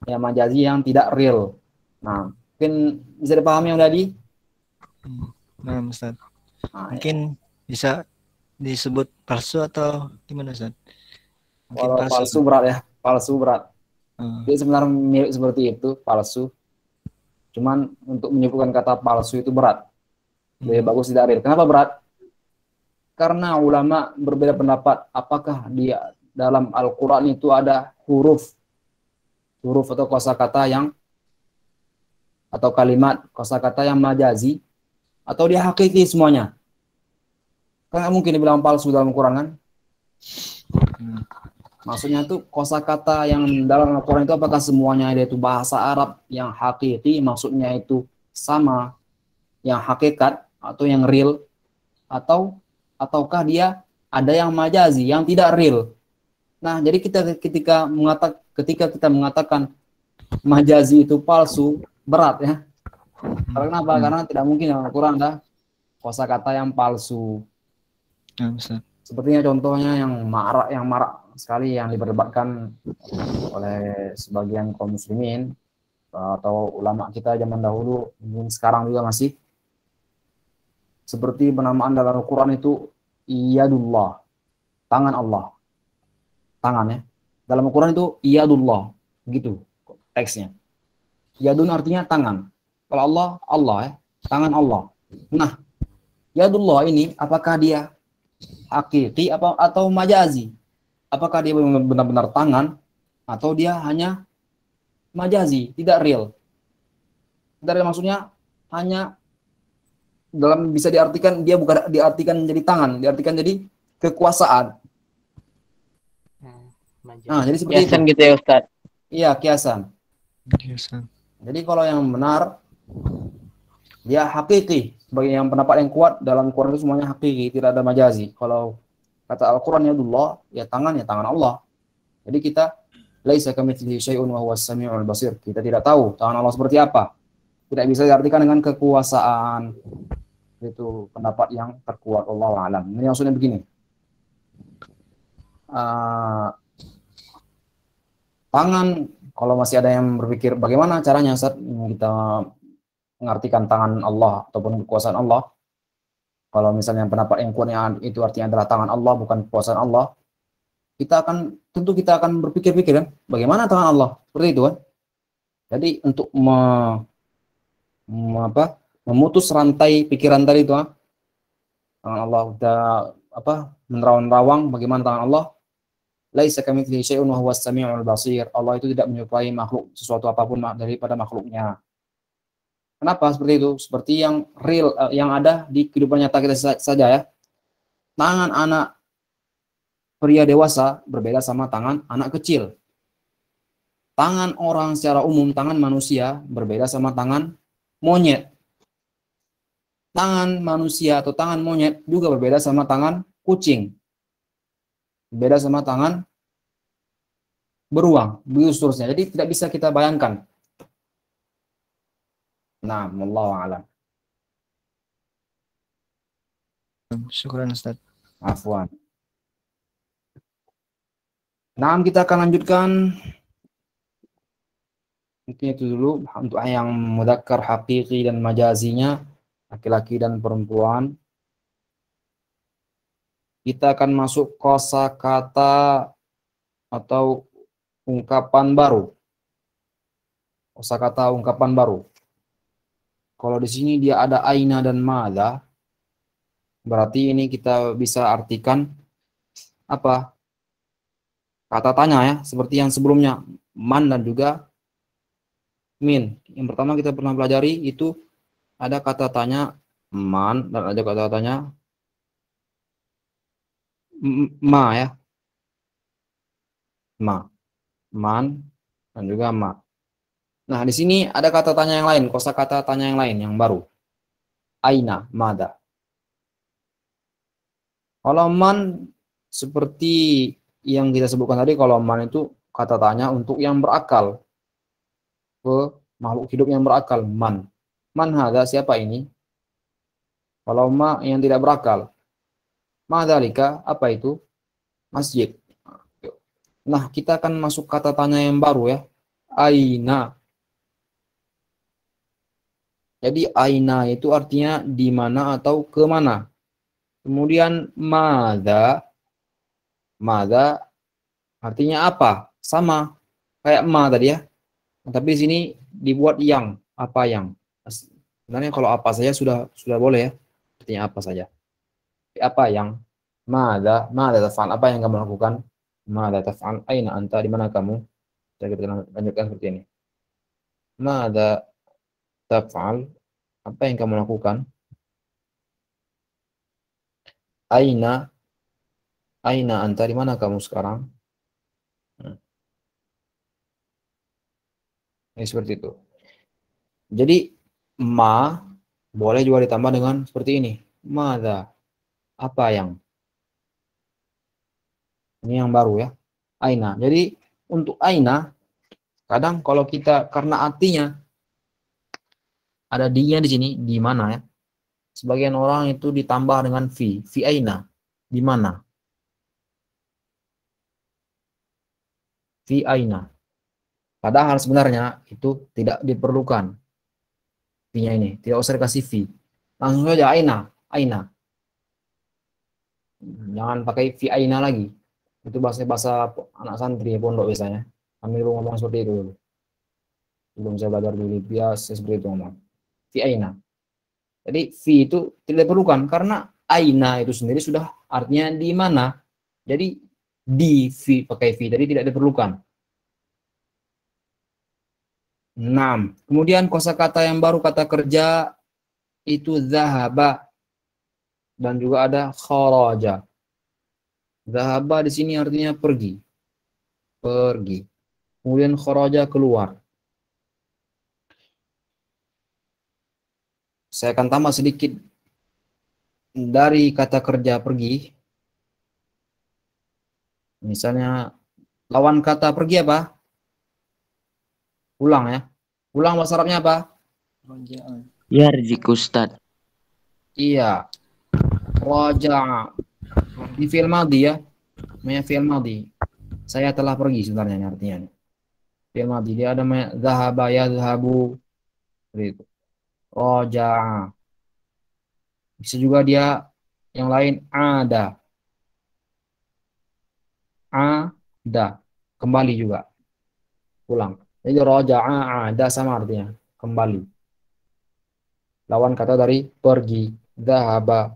A: ya majazi yang tidak real. Nah, mungkin bisa dipahami yang tadi?
G: Nah, Ustaz.
A: Nah,
G: Mungkin bisa disebut palsu atau gimana Ustaz?
A: kalau palsu berat ya, palsu berat. Dia sebenarnya mirip seperti itu, palsu. Cuman untuk menyebutkan kata palsu itu berat. Lebih bagus tidak real. Kenapa berat? Karena ulama berbeda pendapat apakah dia dalam Al-Quran itu ada huruf atau kosakata yang atau kalimat kosakata yang majazi atau dia hakiki semuanya. Kan nggak mungkin dibilang palsu dalam Al-Quran kan? Maksudnya itu kosakata yang dalam Al-Quran itu apakah semuanya itu bahasa Arab yang hakiki, maksudnya itu sama yang hakikat atau yang real, ataukah dia ada yang majazi yang tidak real. Nah, jadi ketika kita mengatakan majazi itu palsu, berat ya. Karena apa? Karena tidak mungkin dalam Al-Quran ada kosakata yang palsu.
G: Ya, Ustaz.
A: Sepertinya contohnya yang marak sekali yang diperdebatkan oleh sebagian kaum muslimin atau ulama kita zaman dahulu, mungkin sekarang juga masih, seperti penamaan dalam Al-Quran itu iyadullah, tangan Allah, tangan ya. Dalam Al-Quran itu iyadullah, begitu teksnya. Yadun artinya tangan. Kalau Allah, Allah ya, tangan Allah. Nah, yadullah ini apakah dia hakiki atau majazi? Apakah dia benar-benar tangan atau dia hanya majazi, tidak real? Dari maksudnya hanya dalam bisa diartikan, dia bukan diartikan menjadi tangan, diartikan jadi kekuasaan. Nah, jadi seperti
F: Kiasan
A: itu.
F: gitu ya Ustaz.
A: Iya, kiasan.
G: Biasa.
A: Jadi kalau yang benar dia hakiki, sebagai yang pendapat yang kuat dalam Quran itu semuanya hakiki, tidak ada majazi. Kalau kata Al-Quran yadullah, ya tangan Allah. Jadi kita laisa kamitslihi syai'un wa huwas samiul basir. Kita tidak tahu tangan Allah seperti apa. Tidak bisa diartikan dengan kekuasaan. Itu pendapat yang terkuat, wallahu a'lam. Ini maksudnya begini. Tangan, kalau masih ada yang berpikir bagaimana caranya Ustaz kita mengartikan tangan Allah ataupun kekuasaan Allah. Kalau misalnya pendapat yang kuatnya itu artinya adalah tangan Allah, bukan kekuasaan Allah, tentu kita akan berpikir-pikir kan, bagaimana tangan Allah seperti itu kan. Jadi untuk memutus rantai pikiran tadi itu, tangan Allah udah menerawang bagaimana tangan Allah. Laisa kamitslihi syai'un wa huwas samiul basir. Allah itu tidak menyerupai makhluk sesuatu apapun daripada makhluknya. Kenapa seperti itu? Seperti yang real, yang ada di kehidupan nyata kita saja ya. Tangan anak pria dewasa berbeda sama tangan anak kecil. Tangan orang secara umum, tangan manusia berbeda sama tangan monyet. Tangan manusia atau tangan monyet juga berbeda sama tangan kucing. Berbeda sama tangan beruang, begitu seterusnya. Jadi tidak bisa kita bayangkan. Nah, wallahu a'lam.
G: Syukran Ustaz.
A: Afwan. Nah, kita akan lanjutkan. Mungkin itu dulu untuk yang mudzakkar hakiki dan majazinya, laki-laki dan perempuan. Kita akan masuk kosakata atau ungkapan baru. Kosakata ungkapan baru. Kalau di sini dia ada aina dan madza, berarti ini kita bisa artikan apa? Kata tanya ya, seperti yang sebelumnya, man dan juga min. Yang pertama kita pernah pelajari itu ada kata tanya man dan ada kata tanya ma ya. Ma. Man dan juga ma. Nah, di sini ada kata tanya yang lain, kosakata tanya yang lain yang baru. Aina, mada. Kalau man seperti yang kita sebutkan tadi, kalau man itu kata tanya untuk yang berakal. Ke makhluk hidup yang berakal, man. Man hada, siapa ini? Kalau ma yang tidak berakal. Madzalika, apa itu? Masjid. Nah, kita akan masuk kata tanya yang baru ya. Aina. Jadi aina itu artinya di mana atau ke mana. Kemudian madza. Madza artinya apa? Sama kayak ma tadi ya. Tapi di sini dibuat yang, apa yang. Sebenarnya kalau apa saja sudah boleh ya. Artinya apa saja. Apa yang? Madza taf'al, apa yang kamu lakukan? Madza taf'al, aina anta, di mana kamu? Kita lanjutkan seperti ini. Madza taf'al, apa yang kamu lakukan? Aina anta, di mana kamu sekarang? Ini seperti itu. Jadi ma boleh juga ditambah dengan seperti ini. Madza, apa yang? Ini yang baru ya. Aina. Jadi untuk aina Kadang kalau kita karena artinya ada di-nya di sini, di mana ya? Sebagian orang itu ditambah dengan fi aina, di mana? Fi aina. Padahal sebenarnya itu tidak diperlukan fi-nya ini, tidak usah dikasih fi. Langsung saja aina, aina. Jangan pakai fi aina lagi. Itu bahasa anak santri pondok biasanya. Kami dulu ngomong seperti itu dulu. Belum saya belajar dulu biasa seperti itu ngomong. Fi aina. Jadi fi itu tidak diperlukan karena aina itu sendiri sudah artinya di mana. Jadi di fi pakai fi tadi tidak diperlukan. 6. Kemudian kosakata yang baru kata kerja itu zahaba dan juga ada kharaja. Zahaba di sini artinya pergi. Pergi. Kemudian kharaja keluar. Saya akan tambah sedikit dari kata kerja pergi. Misalnya lawan kata pergi apa? Pulang ya. Pulang bahasa Arabnya apa?
B: Yarjik Ustad.
A: Iya. Raja. Di fi'il madhi ya. Namanya fi'il madhi. Saya telah pergi sebenarnya ini artinya. Fi'il madhi dia ada namanya zahaba yazhabu. Seperti itu. Raja. Bisa juga dia yang lain ada. Ada. Kembali juga. Pulang. Jadi raja'a ada sama artinya. Kembali. Lawan kata dari pergi. Zahaba.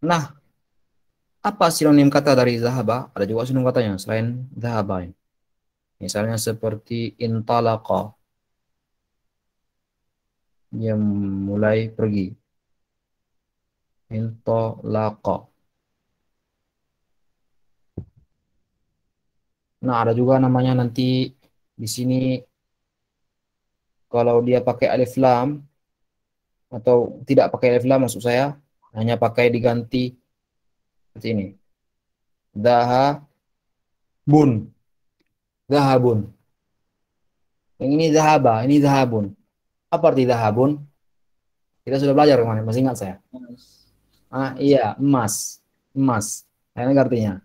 A: Nah, apa sinonim kata dari zahaba? Ada juga sinonim katanya selain zahaba. Misalnya seperti intalaqa. Dia mulai pergi. Intalaqa. Nah, ada juga namanya nanti di sini kalau dia pakai alif lam atau tidak pakai alif lam maksud saya hanya pakai diganti seperti ini. Zahabun. Zahabun. Yang ini zahaba, ini zahabun. Apa arti zahabun? Kita sudah belajar kemarin, masih ingat saya? Iya, emas. Emas. Nah, ini artinya.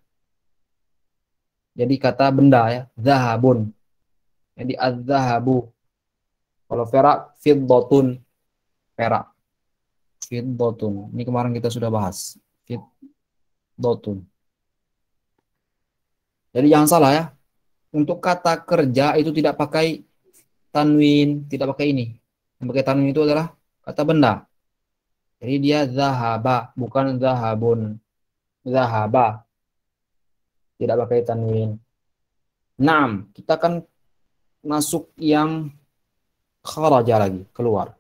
A: Jadi kata benda ya, zahabun. Jadi az-zahabu. Kalau perak, fiddotun. Perak. Fiddotun. Ini kemarin kita sudah bahas. Fiddotun. Jadi jangan salah ya. Untuk kata kerja itu tidak pakai tanwin, tidak pakai ini. Yang pakai tanwin itu adalah kata benda. Jadi dia zahaba, bukan zahabun. Zahaba. Tidak pakai tanwin. 6. Kita akan masuk yang kharaja lagi, keluar.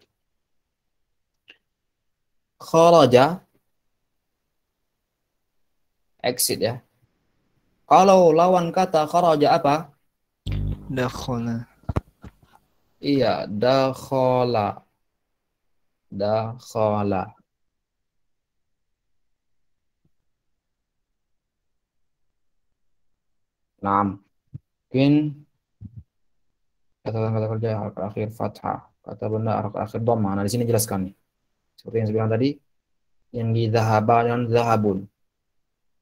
A: Kharaja, exit ya. Kalau lawan kata kharaja apa?
G: Dakhala.
A: Iya, dakhala. Dakhala. Mungkin kata kerja harkat akhir fathah, kata benda harkat akhir dhamma. Nah, di sini jelaskan nih. Seperti yang saya bilang tadi, yang di zahaba dan zahabun.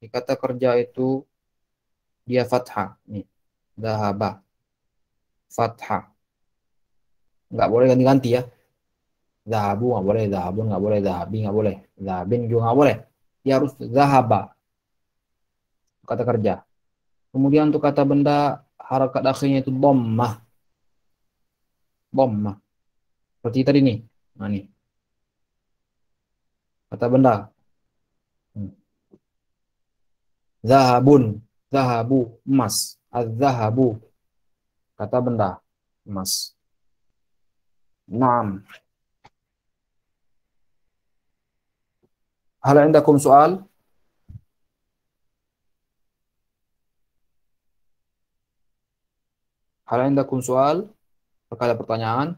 A: Di kata kerja itu dia fathah nih. Zahaba. Fathah. Enggak boleh ganti-ganti ya. Zahabu enggak boleh, zahabun enggak boleh, zahabi enggak boleh, zahabin juga enggak boleh. Dia harus zahaba. Kata kerja. Kemudian untuk kata benda harakat akhirnya itu dhammah. Dhammah. Seperti tadi nih. Nah nih. Kata benda. Zahabun. Zahabu. Emas. Az-zahabu. Kata benda. Emas. 6. Hal indakum soal? Hal indakum soal? Apakah ada pertanyaan?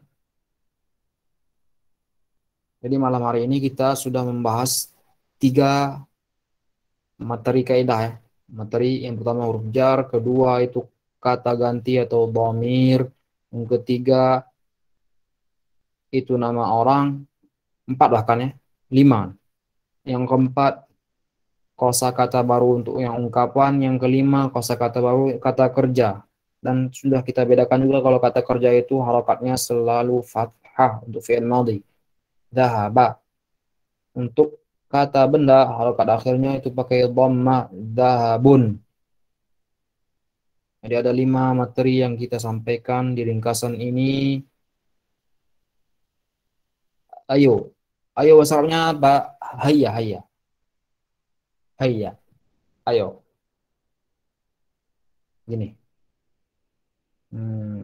A: Jadi malam hari ini kita sudah membahas 3 materi kaidah ya. Materi yang pertama huruf jar, kedua itu kata ganti atau dhamir, yang ketiga itu nama orang, 4 bahkan ya, 5. Yang keempat kosakata baru untuk yang ungkapan, yang kelima kosakata baru kata kerja. Dan sudah kita bedakan juga kalau kata kerja itu harokatnya selalu fathah untuk fi'il madhi. Dhahaba. Untuk kata benda harokat akhirnya itu pakai dhamma, dhahabun. Jadi ada 5 materi yang kita sampaikan di ringkasan ini. Ayo, bahasa Arabnya apa? Hayya, hayya, hayya. Ayo, gini. Hmm,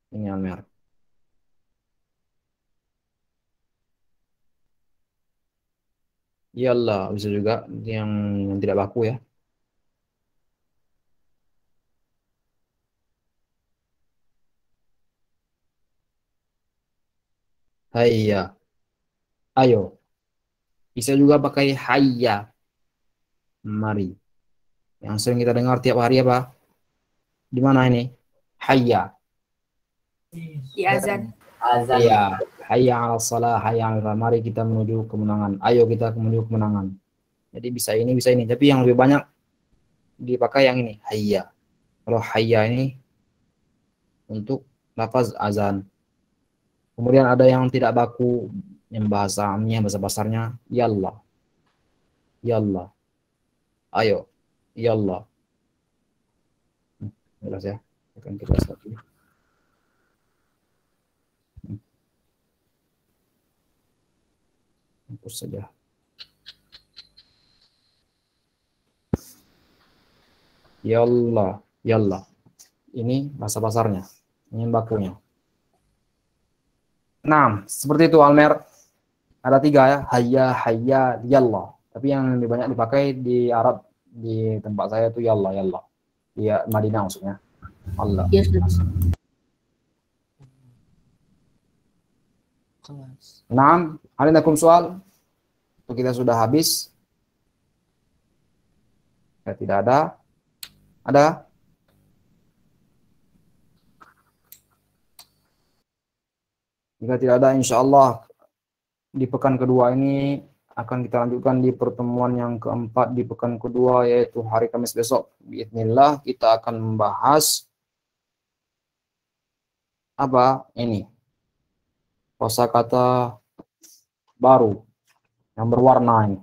A: ini Amer. Iyalah, bisa juga yang tidak baku ya. Hayya. Ayo. Bisa juga pakai hayya. Mari. Yang sering kita dengar tiap hari apa? Di mana ini? Hayya.
C: Di azan.
A: Iya. Hayya 'ala shalah, hayya 'ala falah. Mari kita menuju kemenangan. Ayo kita menuju kemenangan. Jadi bisa ini, bisa ini. Tapi yang lebih banyak dipakai yang ini, hayya. Kalau hayya ini untuk lafaz azan. Kemudian ada yang tidak baku, yang bahasanya, bahasa basarnya, yallah. Yallah. Ayo. Yallah. Jelas ya. Akan kita lagi. Hapus saja. Yallah. Yallah. Ini bahasa basarnya. Ini bakunya. Nah, seperti itu Almer. Ada 3 ya. Hayya, hayya, yallah. Tapi yang lebih banyak dipakai di Arab, di tempat saya itu yallah, yallah. Di Madinah maksudnya. Allah.
C: Yes.
A: Nah, alaikum soal. Kita sudah habis. Ya, tidak ada. Ada? Jika tidak ada, insya Allah di pekan kedua ini akan kita lanjutkan di pertemuan yang keempat di pekan kedua, yaitu hari Kamis besok. Bismillah, kita akan membahas apa ini? Kosakata baru yang berwarna ini.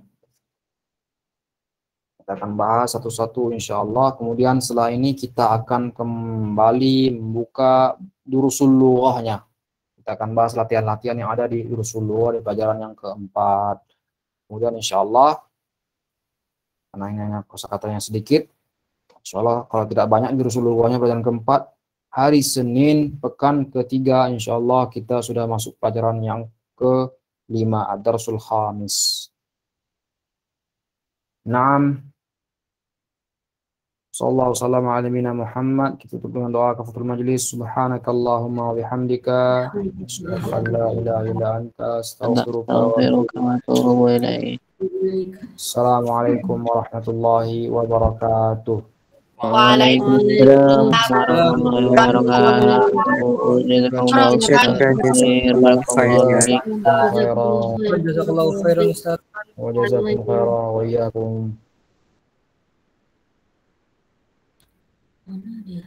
A: Kita akan bahas satu-satu insya Allah. Kemudian setelah ini kita akan kembali membuka durusul lughahnya. Kita akan bahas latihan-latihan yang ada di durusul lughah di pelajaran yang keempat. Kemudian insya Allah, karena ini kosakatanya sedikit, insya Allah kalau tidak banyak durusul lughahnya pelajaran keempat, hari Senin pekan ketiga insya Allah kita sudah masuk pelajaran yang ke-5, ad-darsul khamis. Naam. Sallallahu alaihi ala nabiyina Muhammad. Kita tutup dengan doa kafatul majlis. Subhanakallahumma wa bihamdika asyhadu an la ilaha illa anta astaghfiruka wa atubu ilaik. Assalamualaikum warahmatullahi wabarakatuh.
B: Waalaikumsalam warahmatullahi wabarakatuh.
G: Jazakallahu khairan Ustaz.
A: Wa jazakum khairan wa iyyakum.
C: Mana dia?